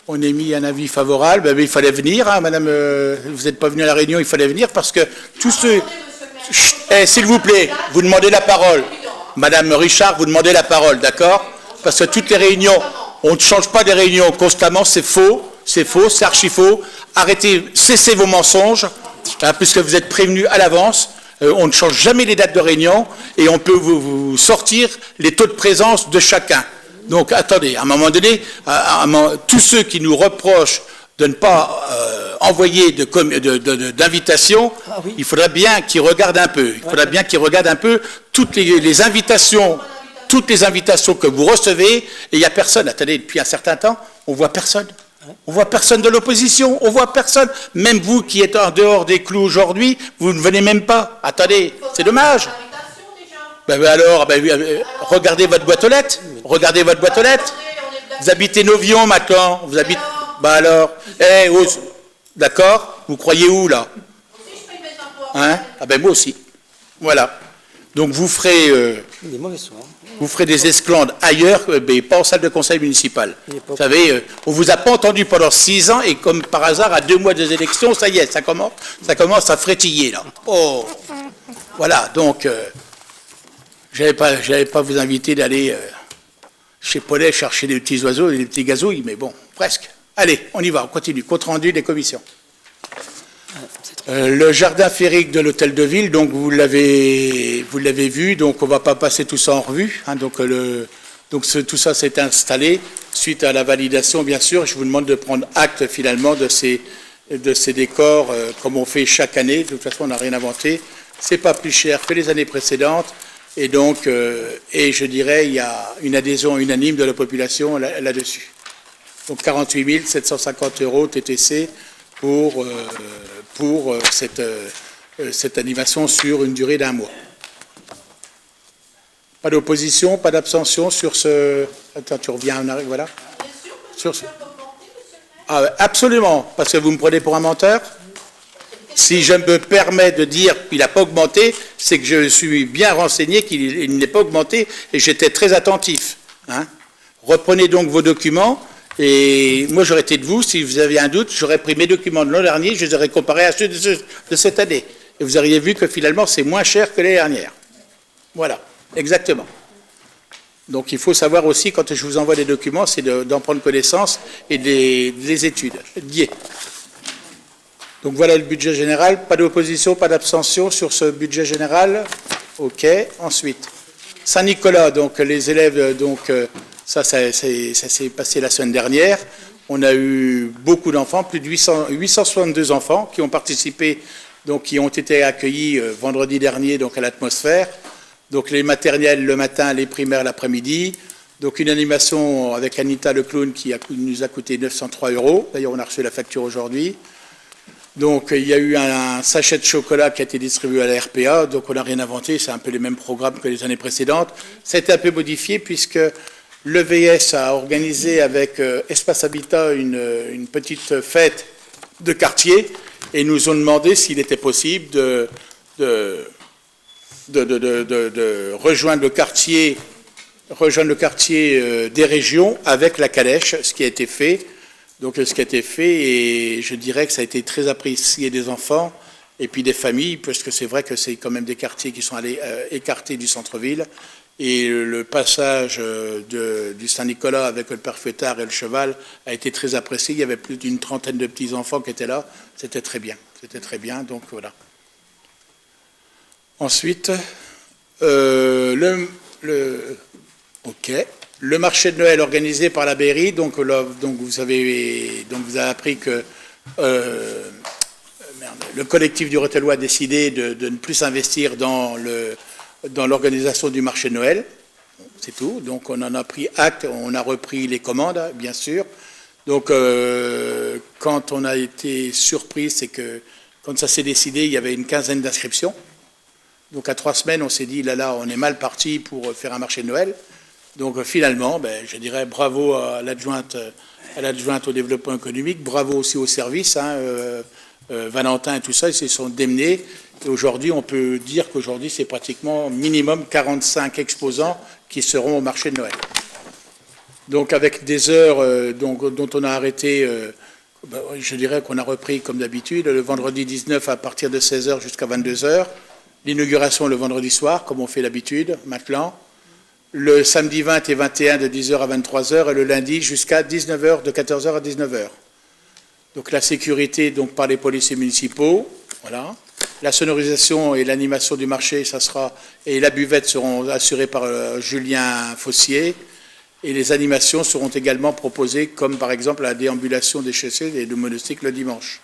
On a mis un avis favorable, mais il fallait venir, hein, madame, vous n'êtes pas venu à la réunion, il fallait venir parce que tous ceux... Chut, s'il vous plaît, vous demandez la parole. Madame Richard, vous demandez la parole, d'accord? Parce que toutes les réunions, on ne change pas des réunions constamment, c'est faux, c'est archi faux. Arrêtez, cessez vos mensonges, hein, puisque vous êtes prévenus à l'avance. On ne change jamais les dates de réunion et on peut vous sortir les taux de présence de chacun. Donc attendez, à un moment donné, tous ceux qui nous reprochent de ne pas envoyer d'invitation, il faudrait bien qu'ils regardent un peu. Il faudrait bien qu'ils regardent un peu toutes les invitations que vous recevez, et il n'y a personne. Attendez, depuis un certain temps, on voit personne. On voit personne de l'opposition, on voit personne. Même vous qui êtes en dehors des clous aujourd'hui, vous ne venez même pas. Attendez, c'est dommage. Regardez votre boîte aux lettres. Regardez votre boîte aux lettres. Vous habitez Novion maintenant. Vous habitez. D'accord. Vous croyez où là? Hein? Moi aussi. Voilà. Donc vous ferez. Il est mauvais soir. Vous ferez des esclandres ailleurs, mais pas en salle de conseil municipal. Vous savez, on vous a pas entendu pendant 6 ans et comme par hasard, à 2 mois des élections, ça y est, ça commence à frétiller là. Oh, voilà. Donc, j'allais pas vous inviter d'aller chez Paulet chercher des petits oiseaux et des petits gazouilles, mais bon, presque. Allez, on y va, on continue. Compte rendu des commissions. Le jardin féerique de l'hôtel de ville, donc vous l'avez vu, donc on ne va pas passer tout ça en revue. Hein, tout ça s'est installé suite à la validation, bien sûr. Je vous demande de prendre acte finalement de ces décors, comme on fait chaque année. De toute façon, on n'a rien inventé. C'est pas plus cher que les années précédentes, et donc, et je dirais, il y a une adhésion unanime de la population là-dessus. Donc 48 750 € TTC pour cette animation sur une durée d'1 mois. Pas d'opposition, pas d'abstention sur ce... Attends, tu reviens en arrière, voilà. Sur ce... absolument, parce que vous me prenez pour un menteur. Si je me permets de dire qu'il n'a pas augmenté, c'est que je suis bien renseigné qu'il n'est pas augmenté et j'étais très attentif. Hein. Reprenez donc vos documents. Et moi, j'aurais été de vous, si vous aviez un doute, j'aurais pris mes documents de l'an dernier, je les aurais comparés à ceux de cette année. Et vous auriez vu que finalement, c'est moins cher que l'année dernière. Voilà, exactement. Donc, il faut savoir aussi, quand je vous envoie des documents, c'est d'en prendre connaissance et des études. Donc, voilà le budget général. Pas d'opposition, pas d'abstention sur ce budget général. OK. Ensuite, Saint-Nicolas, donc les élèves, donc... Ça s'est passé la semaine dernière. On a eu beaucoup d'enfants, plus de 862 enfants qui ont participé, donc qui ont été accueillis vendredi dernier donc à l'atmosphère. Donc les maternelles le matin, les primaires l'après-midi. Donc une animation avec Anita le clown qui nous a coûté 903 €. D'ailleurs, on a reçu la facture aujourd'hui. Donc il y a eu un sachet de chocolat qui a été distribué à la RPA. Donc on n'a rien inventé, c'est un peu les mêmes programmes que les années précédentes. Ça a été un peu modifié puisque l'EVS a organisé avec Espace Habitat une petite fête de quartier et nous ont demandé s'il était possible de rejoindre le quartier des régions avec la calèche, ce qui a été fait. Donc ce qui a été fait, et je dirais que ça a été très apprécié des enfants et puis des familles, parce que c'est vrai que c'est quand même des quartiers qui sont allés écartés du centre-ville. Et le passage du Saint-Nicolas avec le Père Fouettard et le cheval a été très apprécié. Il y avait plus d'une trentaine de petits-enfants qui étaient là. C'était très bien. C'était très bien, donc voilà. Ensuite, le marché de Noël organisé par la mairie, donc vous avez appris que le collectif du Rethelois a décidé de ne plus s'investir dans l'organisation du marché de Noël. C'est tout. Donc on en a pris acte, on a repris les commandes, bien sûr. Donc quand on a été surpris, c'est que quand ça s'est décidé, il y avait une quinzaine d'inscriptions. Donc à 3 semaines, on s'est dit, là, on est mal parti pour faire un marché de Noël. Donc finalement, je dirais bravo à l'adjointe au développement économique, bravo aussi au service, Valentin et tout ça, ils se sont démenés. Et aujourd'hui, on peut dire qu'aujourd'hui, c'est pratiquement minimum 45 exposants qui seront au marché de Noël. Donc avec des heures dont on a arrêté, je dirais qu'on a repris comme d'habitude, le vendredi 19 à partir de 16h jusqu'à 22h, l'inauguration le vendredi soir, comme on fait d'habitude maintenant, le samedi 20 et 21 de 10h à 23h et le lundi jusqu'à 19h, de 14h à 19h. Donc la sécurité donc, par les policiers municipaux, voilà. La sonorisation et l'animation du marché, et la buvette seront assurées par Julien Fossier. Et les animations seront également proposées, comme par exemple la déambulation des chaussées et de monocycles le dimanche.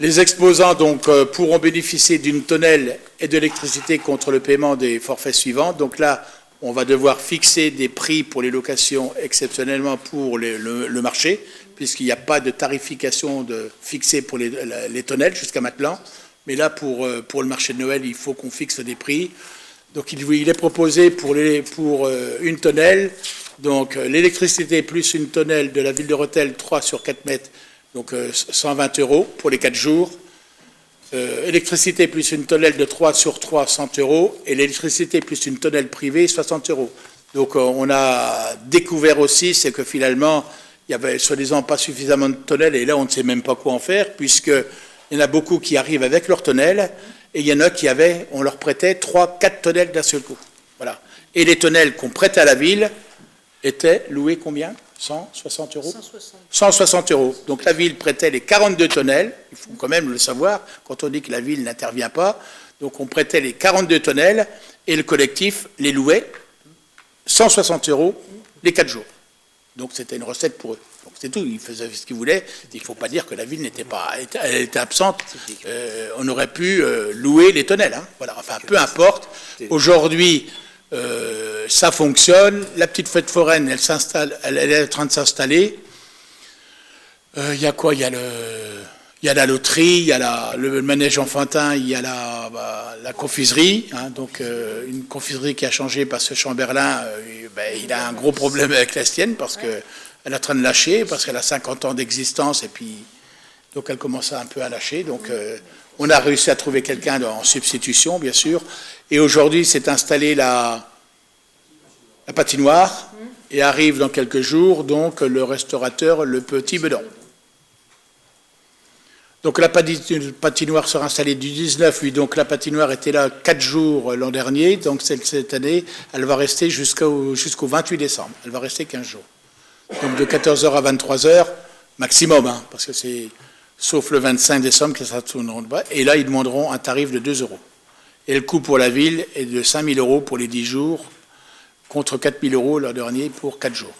Les exposants donc, pourront bénéficier d'une tonnelle et de l'électricité contre le paiement des forfaits suivants. Donc là, on va devoir fixer des prix pour les locations exceptionnellement pour le marché, puisqu'il n'y a pas de tarification fixée pour les tonnelles jusqu'à maintenant. Mais là, pour le marché de Noël, il faut qu'on fixe des prix. Donc il est proposé pour une tonnelle, donc l'électricité plus une tonnelle de la ville de Rethel, 3 sur 4 mètres, donc 120 € pour les 4 jours. Électricité plus une tonnelle de 3 sur 3, 100 €. Et l'électricité plus une tonnelle privée, 60 €. Donc on a découvert aussi, c'est que finalement, il y avait soi-disant pas suffisamment de tonnelles. Et là, on ne sait même pas quoi en faire, puisqu'il y en a beaucoup qui arrivent avec leurs tonnelles. Et il y en a on leur prêtait 3-4 tonnelles d'un seul coup. Voilà. Et les tonnelles qu'on prêtait à la ville étaient louées combien ? 160 €. 160 €. Donc la ville prêtait les 42 tonnelles, il faut quand même le savoir, quand on dit que la ville n'intervient pas. Donc on prêtait les 42 tonnelles et le collectif les louait 160 € les 4 jours. Donc c'était une recette pour eux. Donc c'est tout, ils faisaient ce qu'ils voulaient. Il ne faut pas dire que la ville elle était absente. On aurait pu louer les tonnelles. Voilà. Enfin, peu importe. Aujourd'hui, ça fonctionne. La petite fête foraine, elle est en train de s'installer. Il y a quoi ? Il y a la loterie, il y a le manège enfantin, il y a la confiserie. Donc une confiserie qui a changé parce que Chamberlain, il a un gros problème avec la sienne parce qu'elle est en train de lâcher, parce qu'elle a 50 ans d'existence et puis donc elle commence un peu à lâcher. Donc on a réussi à trouver quelqu'un en substitution, bien sûr. Et aujourd'hui, s'est installée la patinoire et arrive dans quelques jours, donc, le restaurateur Le Petit Bedon. Donc, la patinoire sera installée du 19, oui, donc la patinoire était là 4 jours l'an dernier, donc cette année, elle va rester jusqu'au 28 décembre. Elle va rester 15 jours. Donc, de 14h à 23h, maximum, parce que c'est, sauf le 25 décembre, que ça tourneront de bas. Et là, ils demanderont un tarif de 2 €. Et le coût pour la ville est de 5 000 € pour les 10 jours, contre 4 000 € l'an dernier pour 4 jours.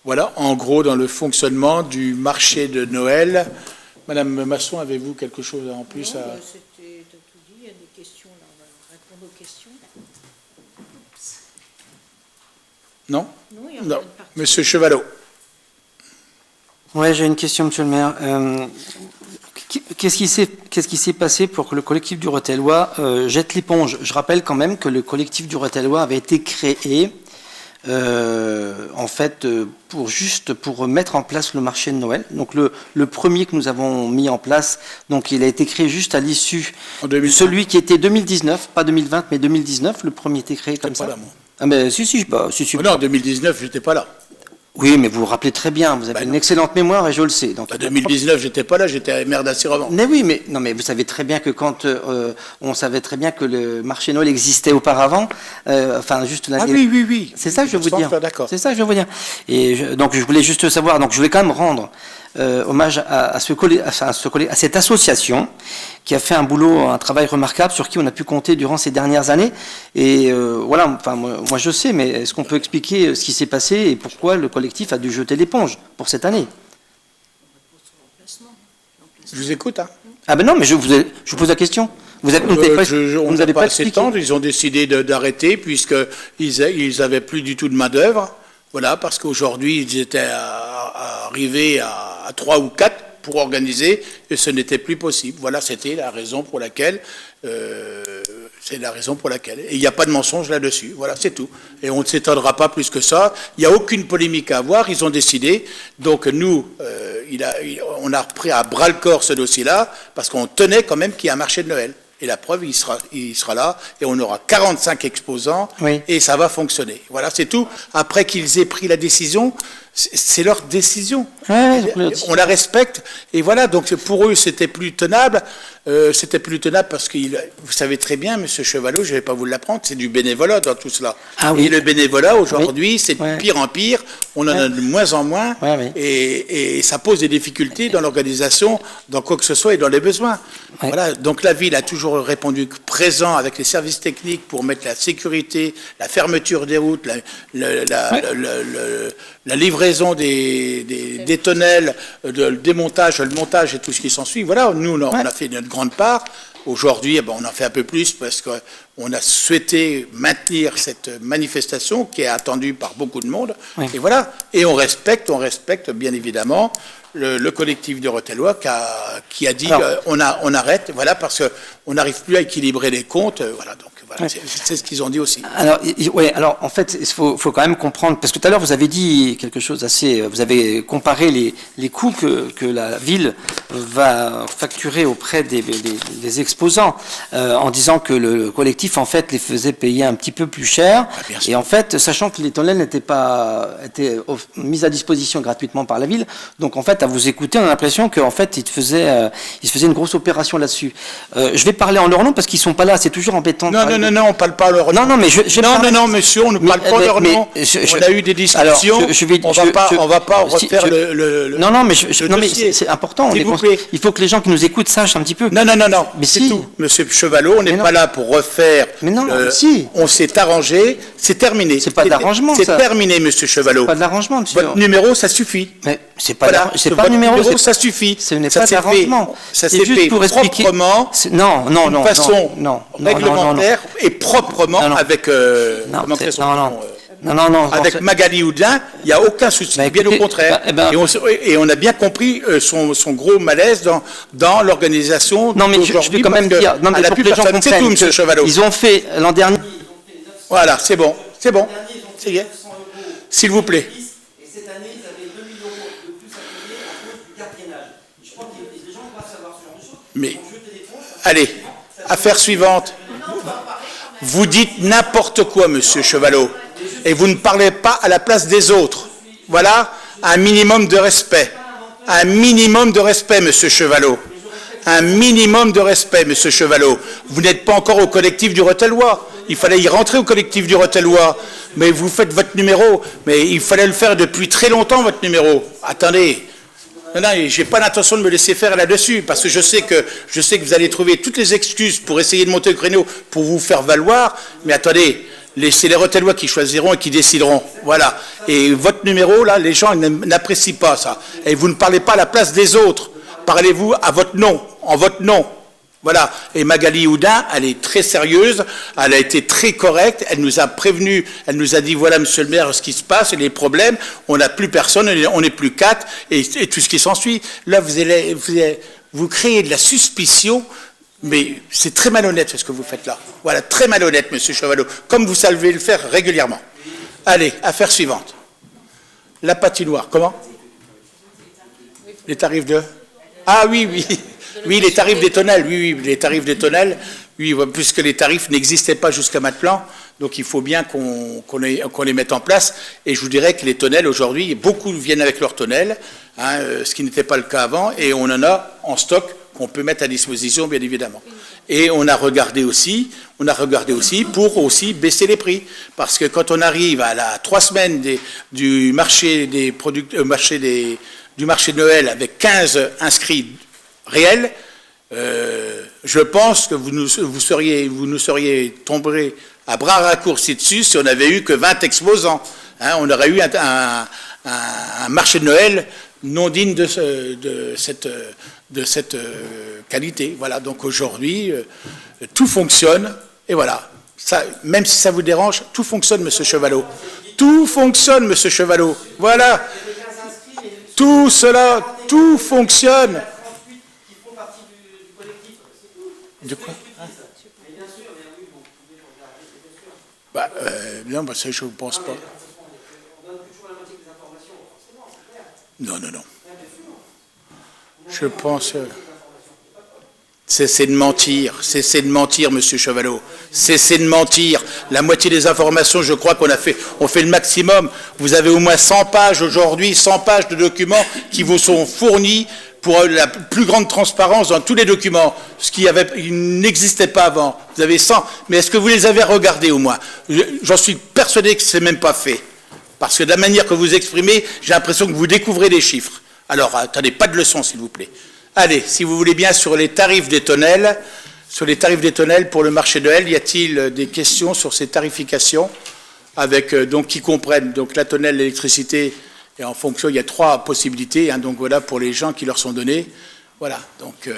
Voilà, en gros, dans le fonctionnement du marché de Noël. Madame Masson, avez-vous quelque chose en plus Non, c'était tout dit, il y a des questions là. répondre aux questions. Non? Non, il y en a Non. une partie. Monsieur Chevalot. Ouais, j'ai une question, monsieur le maire. Qu'est-ce qui s'est passé pour que le collectif du Retellois jette l'éponge? Je rappelle quand même que le collectif du Retellois avait été créé en fait pour mettre en place le marché de Noël. Donc le premier que nous avons mis en place, donc il a été créé juste à l'issue En de 2005. celui qui était 2019, pas 2020 mais 2019. Le premier était créé comme Pas ça. là, moi. Ah mais si. Oh non, en 2019, j'étais pas là. Oui, mais vous vous rappelez très bien. Vous avez une excellente mémoire et je le sais. Donc En 2019, j'étais pas là, j'étais maire d'Assy-Romans. Mais oui, mais non, mais vous savez très bien que quand on savait très bien que le marché Noël existait auparavant, enfin juste Ah l'année. oui. C'est ça que je veux vous dire. D'accord. C'est ça que je veux vous dire. Et donc je voulais juste savoir. Donc je voulais quand même rendre hommage à cette association qui a fait un travail remarquable sur qui on a pu compter durant ces dernières années. Et voilà. Enfin moi je sais, mais est-ce qu'on peut expliquer ce qui s'est passé et pourquoi le collectif a dû jeter l'éponge pour cette année? Je vous écoute, hein. Ah ben non, mais je vous pose la question. Vous n'avez On vous n'a n'avez pas pas assez de expliqué. temps, ils ont décidé d'arrêter puisqu'ils n'avaient plus du tout de main-d'œuvre. Voilà, parce qu'aujourd'hui, ils étaient arrivés à 3 ou 4 pour organiser et ce n'était plus possible. Voilà, c'était la raison pour laquelle. C'est la raison pour laquelle. Et il n'y a pas de mensonge là-dessus. Voilà, c'est tout. Et on ne s'étendra pas plus que ça. Il n'y a aucune polémique à avoir. Ils ont décidé. Donc nous, on a repris à bras-le-corps ce dossier-là parce qu'on tenait quand même qu'il y a un marché de Noël. Et la preuve, il sera là et on aura 45 exposants Oui. et ça va fonctionner. Voilà, c'est tout. Après qu'ils aient pris la décision, c'est leur décision. Ouais, On la respecte et voilà. Donc pour eux, c'était plus tenable. Parce que vous savez très bien, Monsieur Chevalot, je ne vais pas vous l'apprendre, c'est du bénévolat dans tout cela. Ah oui. Et le bénévolat aujourd'hui, c'est de Ouais. pire en pire. On en a de moins en moins Ouais, oui. et ça pose des difficultés dans l'organisation, dans quoi que ce soit et dans les besoins. Ouais. Voilà. Donc la ville a toujours répondu présent avec les services techniques pour mettre la sécurité, la fermeture des routes, la livraison des tonnelles, le démontage, le montage et tout ce qui s'ensuit. Voilà, nous, on a fait notre grande part. Aujourd'hui, on en fait un peu plus parce qu'on a souhaité maintenir cette manifestation qui est attendue par beaucoup de monde. Oui. Et voilà. Et on respecte bien évidemment le collectif de Retellois qui a dit Alors, on arrête, voilà, parce qu'on n'arrive plus à équilibrer les comptes. Voilà, donc voilà, c'est ce qu'ils ont dit aussi. Alors en fait, il faut quand même comprendre, parce que tout à l'heure vous avez dit quelque chose assez, vous avez comparé les coûts que la ville va facturer auprès des exposants, en disant que le collectif en fait les faisait payer un petit peu plus cher, bien sûr. et en fait, sachant que les tonnelles étaient mises à disposition gratuitement par la ville, donc en fait à vous écouter, on a l'impression qu'en fait ils faisaient une grosse opération là-dessus. Je vais parler en leur nom parce qu'ils sont pas là, c'est toujours embêtant. Non, on ne parle pas leur nom. Non, mais Non, monsieur, on ne parle pas leur nom. On a eu des discussions. On va pas refaire le Non, mais dossier. c'est important. S'il vous plaît. Il faut que les gens qui nous écoutent sachent un petit peu. Non. Mais C'est si. tout. Monsieur Chevalot, on n'est Mais non. pas là pour refaire. Mais non, si. On s'est arrangé, c'est terminé. C'est pas de l'arrangement, C'est ça. terminé, monsieur Chevalot. Pas de l'arrangement, monsieur. Votre numéro, ça suffit. Mais c'est pas Voilà, c'est pas votre un numéro, ça suffit. Ce n'est Ça pas s'est d'arrangement. fait- Ça C'est s'est juste fait pour expliquer. proprement, Non, de façon non, réglementaire et proprement Non. avec Non, comment dire son nom, non. avec Magali Houdin, il n'y a aucun souci, Bah, bien écoutez, au contraire. Et on a bien compris son gros malaise dans l'organisation Non, mais je d'aujourd'hui, vais quand même parce dire, non, mais elle a pour plus que les gens personne. C'est tout, comprennent monsieur que Chevalot. ils ont fait l'an dernier. Voilà, c'est bon. Ça y est. S'il vous plaît. Et cette année, ils avaient 2 000 euros de plus à payer à cause du gardiennage. Je crois que les gens doivent savoir ce genre de choses. Mais, allez, affaire suivante. Vous dites n'importe quoi, monsieur Chevalot, et vous ne parlez pas à la place des autres. Voilà, un minimum de respect. Un minimum de respect, monsieur Chevalot. Un minimum de respect, monsieur Chevalot. Vous n'êtes pas encore au collectif du Retellois. Il fallait y rentrer au collectif du Retellois. Mais vous faites votre numéro. Mais il fallait le faire depuis très longtemps, votre numéro. Attendez. Non, j'ai pas l'intention de me laisser faire là-dessus, parce que je sais que vous allez trouver toutes les excuses pour essayer de monter le créneau, pour vous faire valoir. Mais attendez, c'est les Retellois qui choisiront et qui décideront. Voilà. Et votre numéro, là, les gens n'apprécient pas ça. Et vous ne parlez pas à la place des autres. Parlez-vous à votre nom, en votre nom. Voilà. Et Magali Houdin, elle est très sérieuse, elle a été très correcte, elle nous a prévenu, elle nous a dit, voilà, monsieur le maire, ce qui se passe, et les problèmes, on n'a plus personne, on n'est plus 4, et tout ce qui s'ensuit. Là, vous créez de la suspicion, mais c'est très malhonnête ce que vous faites là. Voilà, très malhonnête, monsieur Chevalot, comme vous savez le faire régulièrement. Allez, affaire suivante. La patinoire, comment? Les tarifs de... Ah oui, oui. Oui, les tarifs des tonnelles, oui, les tarifs des tonnelles, oui, puisque les tarifs n'existaient pas jusqu'à maintenant, donc il faut bien qu'on les mette en place. Et je vous dirais que les tonnelles, aujourd'hui, beaucoup viennent avec leurs tonnelles, hein, ce qui n'était pas le cas avant, et on en a en stock qu'on peut mettre à disposition, bien évidemment. Et on a regardé aussi pour aussi baisser les prix, parce que quand on arrive à la 3 semaines du marché du marché de Noël avec 15 inscrits réels, je pense que vous nous seriez tombés à bras raccourcis dessus si on n'avait eu que 20 exposants. Hein, on aurait eu un marché de Noël non digne de cette qualité. Voilà, donc aujourd'hui, tout fonctionne, et voilà. Ça, même si ça vous dérange, tout fonctionne, monsieur Chevalot. Tout fonctionne, monsieur Chevalot. Voilà. Tout cela, tout fonctionne. De quoi? Non, bah, ça, je ne pense pas. Non, non, non. Je pense... Cessez de mentir, monsieur Chevalot. Cessez de mentir. La moitié des informations, je crois on fait le maximum. Vous avez au moins 100 pages aujourd'hui, 100 pages de documents qui vous sont fournis pour la plus grande transparence dans tous les documents, ce qui n'existait pas avant. Vous avez 100, mais est-ce que vous les avez regardés au moins? J'en suis persuadé que ce n'est même pas fait. Parce que de la manière que vous exprimez, j'ai l'impression que vous découvrez des chiffres. Alors, attendez, pas de leçons, s'il vous plaît. Allez, si vous voulez bien, sur les tarifs des tonnelles pour le marché de Noël, y a-t-il des questions sur ces tarifications avec, donc, qui comprennent donc, la tonnelle, l'électricité, et en fonction, il y a 3 possibilités, hein, donc voilà, pour les gens qui leur sont donnés. Voilà, donc,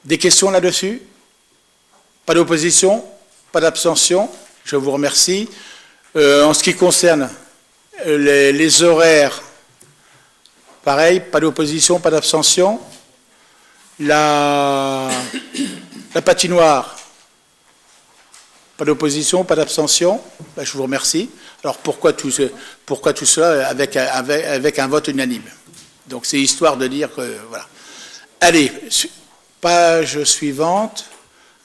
des questions là-dessus? Pas d'opposition? Pas d'abstention? Je vous remercie. En ce qui concerne les horaires, pareil, pas d'opposition, pas d'abstention. La patinoire, pas d'opposition, pas d'abstention. Ben, je vous remercie. Alors pourquoi tout cela avec un vote unanime? Donc c'est histoire de dire que voilà. Allez, page suivante.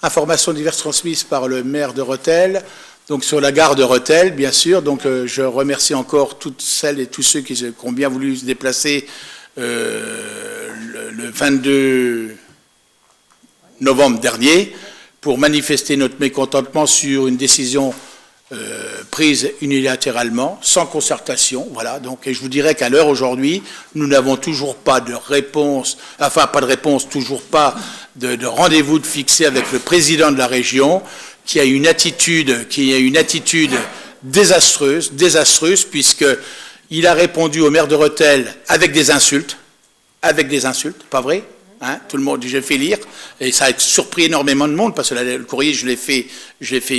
Informations diverses transmises par le maire de Rethel. Donc sur la gare de Rethel, bien sûr. Donc je remercie encore toutes celles et tous ceux qui ont bien voulu se déplacer le 22 novembre dernier pour manifester notre mécontentement sur une décision prise unilatéralement, sans concertation. Voilà. Donc, et je vous dirais qu'à l'heure aujourd'hui, nous n'avons toujours pas de réponse, toujours pas de rendez-vous de fixé avec le président de la région, qui a une attitude désastreuse, puisqu'il a répondu au maire de Rethel avec des insultes, pas vrai? Hein, tout le monde, j'ai fait lire, et ça a surpris énormément de monde, parce que le courrier, je l'ai fait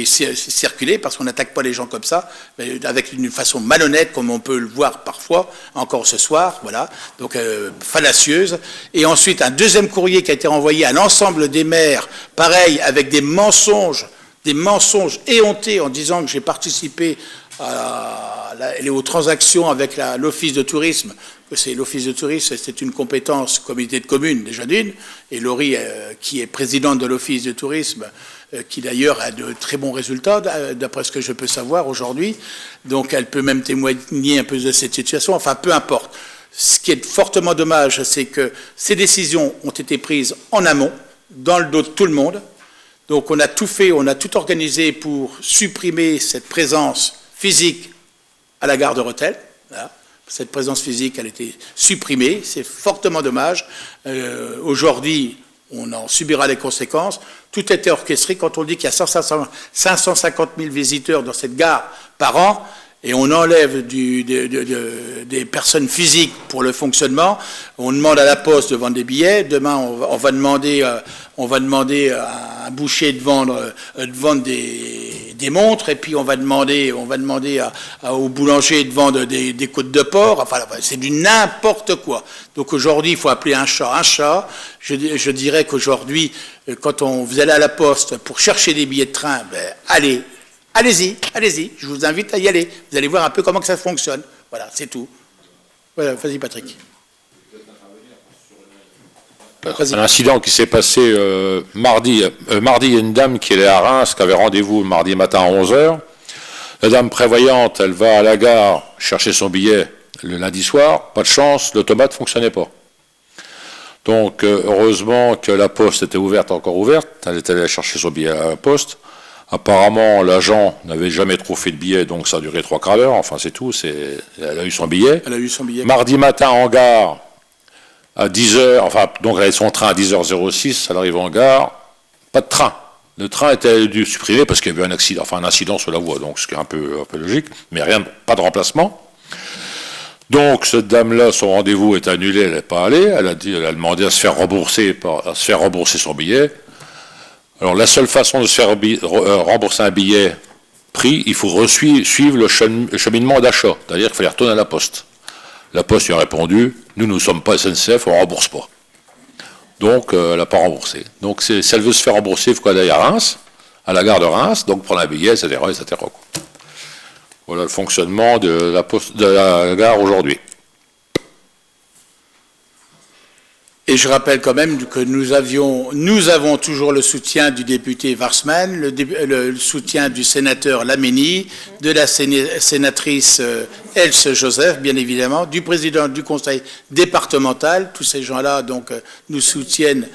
circuler, parce qu'on n'attaque pas les gens comme ça, mais avec une façon malhonnête, comme on peut le voir parfois, encore ce soir, voilà, donc fallacieuse. Et ensuite, un deuxième courrier qui a été renvoyé à l'ensemble des maires, pareil, avec des mensonges éhontés, en disant que j'ai participé aux transactions avec l'Office de tourisme. L'Office de tourisme, c'est une compétence communauté de communes, déjà d'une, et Laurie, qui est présidente de l'Office de tourisme, qui d'ailleurs a de très bons résultats, d'après ce que je peux savoir aujourd'hui, donc elle peut même témoigner un peu de cette situation, enfin peu importe. Ce qui est fortement dommage, c'est que ces décisions ont été prises en amont, dans le dos de tout le monde, donc on a tout fait, on a tout organisé pour supprimer cette présence physique à la gare de Rethel. Voilà. Cette présence physique, elle a été supprimée. C'est fortement dommage. Aujourd'hui, on en subira les conséquences. Tout était orchestré. Quand on dit qu'il y a 550 000 visiteurs dans cette gare par an, et on enlève des personnes physiques pour le fonctionnement, on demande à la Poste de vendre des billets. Demain, on va demander on va demander à un boucher de vendre des montres, et puis on va demander au boulanger de vendre des côtes de porc. Enfin, c'est du n'importe quoi. Donc aujourd'hui, il faut appeler un chat un chat. Je dirais qu'aujourd'hui, quand vous allez à la poste pour chercher des billets de train, allez-y, je vous invite à y aller. Vous allez voir un peu comment que ça fonctionne. Voilà, c'est tout. Voilà, vas-y Patrick. Un incident qui s'est passé mardi. Mardi, il y a une dame qui est à Reims, qui avait rendez-vous mardi matin à 11h. La dame prévoyante, elle va à la gare chercher son billet le lundi soir. Pas de chance, l'automate ne fonctionnait pas. Donc, heureusement que la poste était encore ouverte. Elle est allée chercher son billet à la poste. Apparemment, l'agent n'avait jamais trop fait de billet, donc ça a duré 3 quarts d'heure. Enfin, c'est tout. Elle a eu son billet. Elle a eu son billet. Mardi matin, en gare, à 10h, enfin, donc elle a son train à 10h06, elle arrive en gare, pas de train. Le train était dû supprimer parce qu'il y avait un incident sur la voie, donc ce qui est un peu logique, mais pas de remplacement. Donc, cette dame-là, son rendez-vous est annulé, elle n'est pas allée, elle a demandé à se faire rembourser son billet. Alors, la seule façon de se faire rembourser un billet pris, il faut suivre le cheminement d'achat, c'est-à-dire qu'il fallait retourner à la poste. La Poste lui a répondu, nous ne sommes pas SNCF, on ne rembourse pas. Donc, elle n'a pas remboursé. Donc, si elle veut se faire rembourser, il faut aller à Reims, à la gare de Reims, donc prendre un billet, etc. etc. Voilà le fonctionnement de la gare aujourd'hui. Et je rappelle quand même que nous avons toujours le soutien du député Warsmann, le soutien du sénateur Laménie, de la sénatrice Else Joseph, bien évidemment, du président du conseil départemental. Tous ces gens-là donc nous soutiennent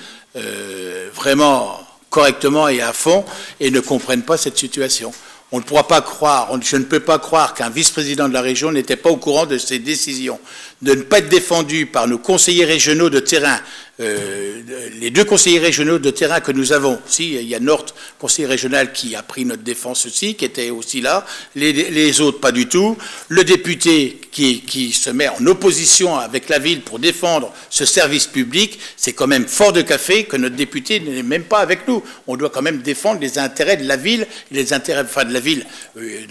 vraiment correctement et à fond et ne comprennent pas cette situation. On ne pourra pas croire, je ne peux pas croire qu'un vice-président de la région n'était pas au courant de ces décisions, de ne pas être défendu par nos conseillers régionaux de terrain, les 2 conseillers régionaux de terrain que nous avons. Si, il y a Nord, conseiller régional, qui a pris notre défense aussi, qui était aussi là, les autres pas du tout. Le député qui se met en opposition avec la ville pour défendre ce service public, c'est quand même fort de café que notre député n'est même pas avec nous. On doit quand même défendre les intérêts de la ville, les intérêts, enfin de la ville, le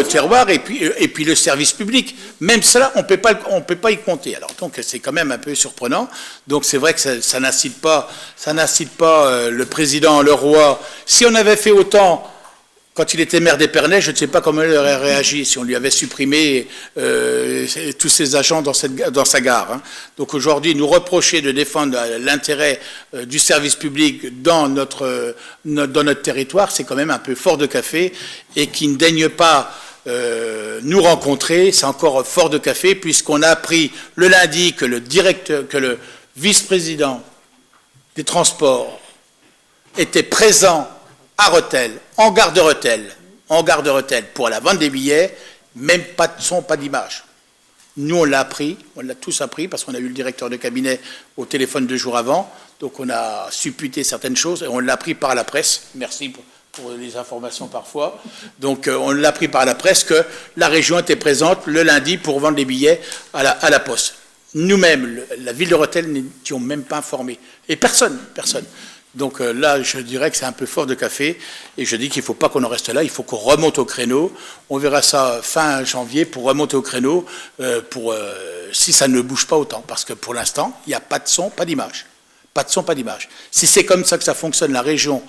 terroir et puis le service public. Même cela, on peut pas y compter. Alors donc c'est quand même un peu surprenant. Donc c'est vrai que ça n'incite pas le président Leroy. Si on avait fait autant quand il était maire d'Épernay, je ne sais pas comment il aurait réagi si on lui avait supprimé tous ses agents dans sa gare. Hein. Donc aujourd'hui, nous reprocher de défendre l'intérêt du service public dans notre territoire, c'est quand même un peu fort de café, et qui ne daigne pas nous rencontrer, c'est encore fort de café, puisqu'on a appris le lundi que le vice-président des transports était présent à Rethel, en gare de Rethel, pour la vente des billets, même pas de son, pas d'image. Nous, on l'a tous appris, parce qu'on a eu le directeur de cabinet au téléphone 2 jours avant, donc on a supputé certaines choses, et on l'a appris par la presse. Merci pour les informations parfois. Donc on l'a appris par la presse que la région était présente le lundi pour vendre les billets à la poste. Nous-mêmes, la ville de Rethel, n'étions même pas informés. Et personne. Donc là, je dirais que c'est un peu fort de café, et je dis qu'il ne faut pas qu'on en reste là, il faut qu'on remonte au créneau. On verra ça fin janvier pour remonter au créneau, si ça ne bouge pas autant, parce que pour l'instant, il n'y a pas de son, pas d'image. Pas de son, pas d'image. Si c'est comme ça que ça fonctionne, la région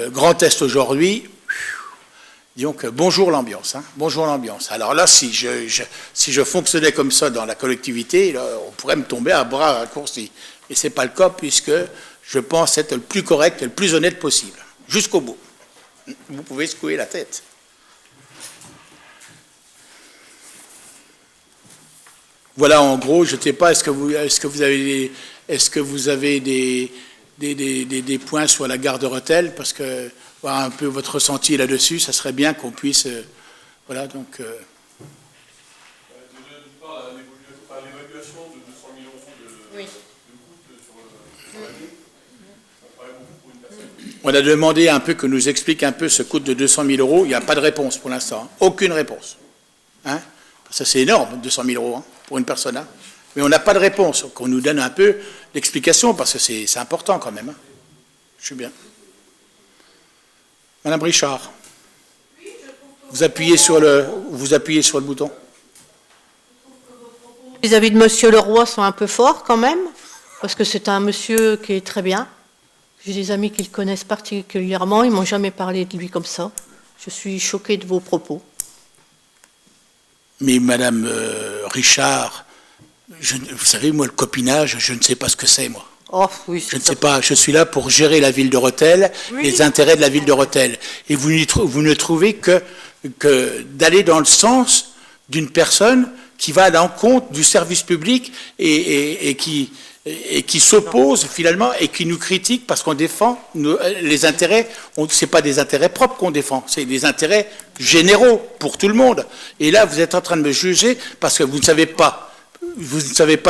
Grand Est aujourd'hui, disons que bonjour l'ambiance. Hein, bonjour l'ambiance. Alors là, si je fonctionnais comme ça dans la collectivité, là, on pourrait me tomber à bras raccourcis. Et ce n'est pas le cas, puisque je pense être le plus correct et le plus honnête possible, jusqu'au bout. Vous pouvez secouer la tête. Voilà, en gros, je ne sais pas, est-ce que vous avez des points sur la gare de Rethel, parce que voir un peu votre ressenti là-dessus, ça serait bien qu'on puisse... voilà, donc... L'évaluation de 200 000 euros de coût sur l'année, ça paraît beaucoup pour une personne. On a demandé un peu que nous explique un peu ce coût de 200 000 euros. Il n'y a pas de réponse pour l'instant. Hein. Aucune réponse. Hein, ça, c'est énorme, 200 000 euros, hein, pour une personne. Hein. Mais on n'a pas de réponse. Qu'on nous donne un peu l'explication, parce que c'est important quand même. Hein. Je suis bien. Madame Richard, vous appuyez sur le bouton. Vis-à-vis de Monsieur Leroy sont un peu forts quand même, parce que c'est un monsieur qui est très bien. J'ai des amis qui le connaissent particulièrement, ils m'ont jamais parlé de lui comme ça. Je suis choquée de vos propos. Mais Madame Richard, vous savez, moi, le copinage, je ne sais pas ce que c'est, moi. Oh, oui, Je ne sais pas, je suis là pour gérer la ville de Rethel, les intérêts de la ville de Rethel. Et vous ne trouvez que d'aller dans le sens d'une personne qui va à l'encontre du service public et qui s'oppose finalement et qui nous critique parce qu'on défend les intérêts, ce n'est pas des intérêts propres qu'on défend, c'est des intérêts généraux pour tout le monde. Et là, vous êtes en train de me juger parce que vous ne savez pas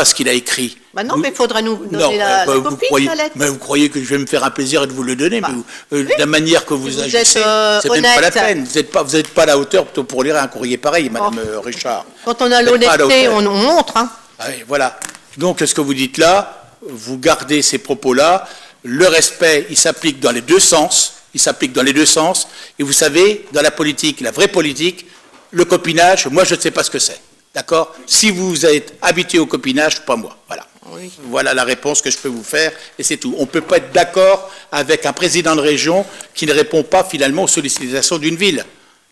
ce qu'il a écrit. Bah non, mais il faudrait nous donner la copie de la lettre. Mais vous croyez que je vais me faire un plaisir de vous le donner, mais de la manière que vous agissez, c'est même pas la peine. Vous n'êtes pas à la hauteur pour lire un courrier pareil, Madame Richard. Quand on a l'honnêteté, on montre. Hein. Ah oui, voilà. Donc, ce que vous dites là, vous gardez ces propos-là. Le respect, il s'applique dans les deux sens. Et vous savez, dans la politique, la vraie politique, le copinage, moi, je ne sais pas ce que c'est. D'accord? Si vous êtes habitué au copinage, pas moi. Voilà. Oui. Voilà la réponse que je peux vous faire, et c'est tout. On ne peut pas être d'accord avec un président de région qui ne répond pas finalement aux sollicitations d'une ville,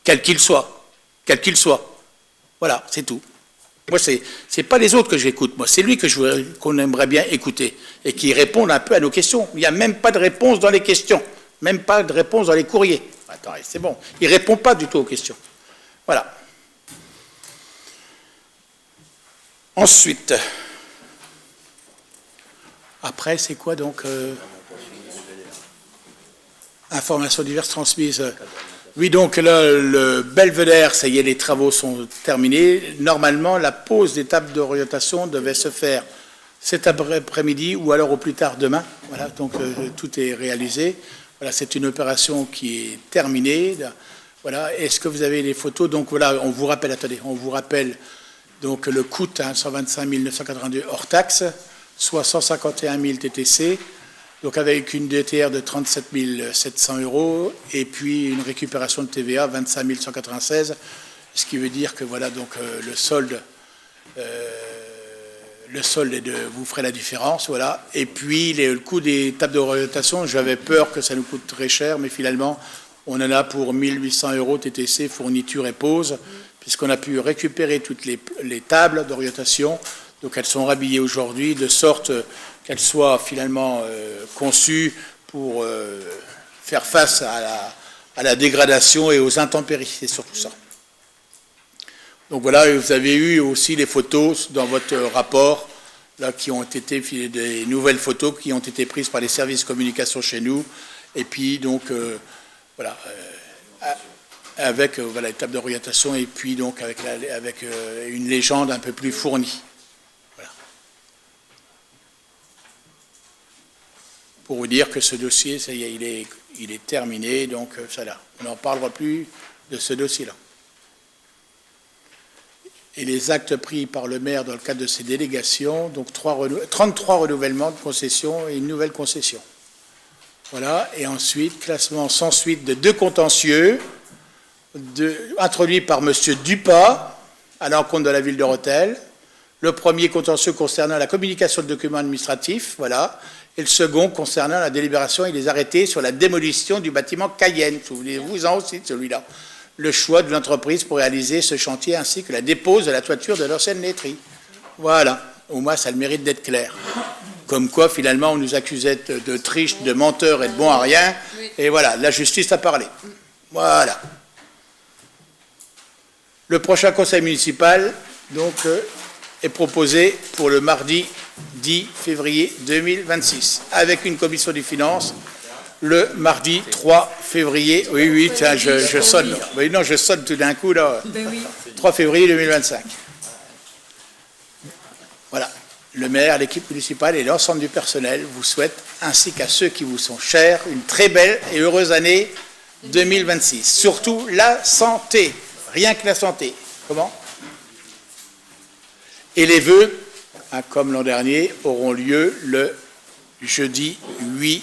quel qu'il soit. Voilà, c'est tout. Moi, c'est pas les autres que j'écoute, moi, c'est lui qu'on aimerait bien écouter, et qui réponde un peu à nos questions. Il n'y a même pas de réponse dans les questions, même pas de réponse dans les courriers. Attends, c'est bon, il ne répond pas du tout aux questions. Voilà. Ensuite, après, c'est quoi donc informations diverses transmises. Oui, donc là, le Belvédère, ça y est, les travaux sont terminés. Normalement, la pause des tables d'orientation devait se faire cet après-midi ou alors au plus tard demain. Voilà, donc tout est réalisé. Voilà, c'est une opération qui est terminée. Voilà, est-ce que vous avez les photos? Donc voilà, on vous rappelle donc le coût, 125 982 hors taxe, soit 151 000 TTC, donc avec une DTR de 37 700 €, et puis une récupération de TVA, 25 196, ce qui veut dire que voilà, donc le solde vous ferez la différence, voilà. Et puis le coût des tables d'orientation, j'avais peur que ça nous coûte très cher, mais finalement, on en a pour 1 800 € TTC, fourniture et pause, puisqu'on a pu récupérer toutes les tables d'orientation. Donc elles sont rhabillées aujourd'hui, de sorte qu'elles soient finalement conçues pour faire face à la dégradation et aux intempéries. C'est surtout ça. Donc voilà, vous avez eu aussi les photos dans votre rapport, là, qui ont été des nouvelles photos qui ont été prises par les services de communication chez nous. Et puis donc, voilà, avec voilà, les tables d'orientation et puis donc avec une légende un peu plus fournie. Voilà. Pour vous dire que ce dossier, ça y est, il est terminé, donc ça là. On n'en parlera plus de ce dossier-là. Et les actes pris par le maire dans le cadre de ces délégations, donc 33 renouvellements de concessions et une nouvelle concession. Voilà, et ensuite, classement sans suite de 2 contentieux, introduits par M. Dupas, à l'encontre de la ville de Rethel. Le premier contentieux concernant la communication de documents administratifs, voilà, et le second concernant la délibération et les arrêtés sur la démolition du bâtiment Cayenne. Souvenez-vous-en aussi de celui-là. Le choix de l'entreprise pour réaliser ce chantier ainsi que la dépose de la toiture de l'ancienne laiterie. Voilà, au moins ça a le mérite d'être clair. Comme quoi, finalement, on nous accusait de triche, de menteurs et de bons à rien. Et voilà, la justice a parlé. Voilà. Le prochain conseil municipal, donc, est proposé pour le mardi 10 février 2026, avec une commission des finances le mardi 3 février. Oui, tiens, je sonne. Oui, non, je sonne tout d'un coup, là. 3 février 2025. Voilà. Le maire, l'équipe municipale et l'ensemble du personnel vous souhaitent, ainsi qu'à ceux qui vous sont chers, une très belle et heureuse année 2026. Surtout la santé. Rien que la santé. Comment? Et les vœux comme l'an dernier, auront lieu le jeudi 8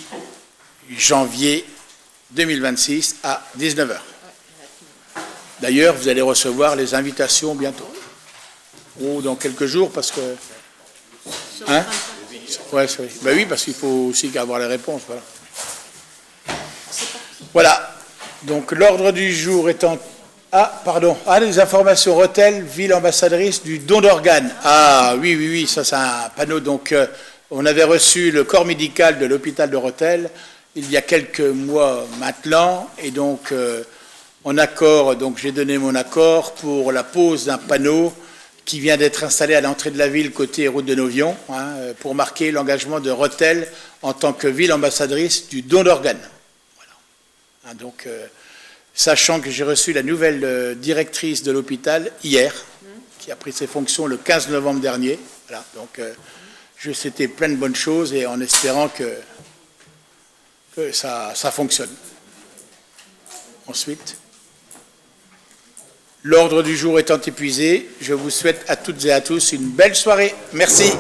janvier 2026 à 19h. D'ailleurs, vous allez recevoir les invitations bientôt. Ou dans quelques jours, parce que... Hein? Ouais, ben oui, parce qu'il faut aussi avoir les réponses. Voilà. Voilà. Donc, l'ordre du jour étant... Ah, pardon. Ah, les informations Rethel, ville ambassadrice du don d'organes. Ah, oui, ça c'est un panneau. Donc, on avait reçu le corps médical de l'hôpital de Rethel il y a quelques mois maintenant. Et donc, en accord, donc j'ai donné mon accord pour la pose d'un panneau qui vient d'être installé à l'entrée de la ville côté route de Novion, pour marquer l'engagement de Rethel en tant que ville ambassadrice du don d'organes. Voilà. Donc, sachant que j'ai reçu la nouvelle directrice de l'hôpital hier, qui a pris ses fonctions le 15 novembre dernier. Voilà. Donc, je souhaitais plein de bonnes choses et en espérant que ça fonctionne. Ensuite, l'ordre du jour étant épuisé, je vous souhaite à toutes et à tous une belle soirée. Merci.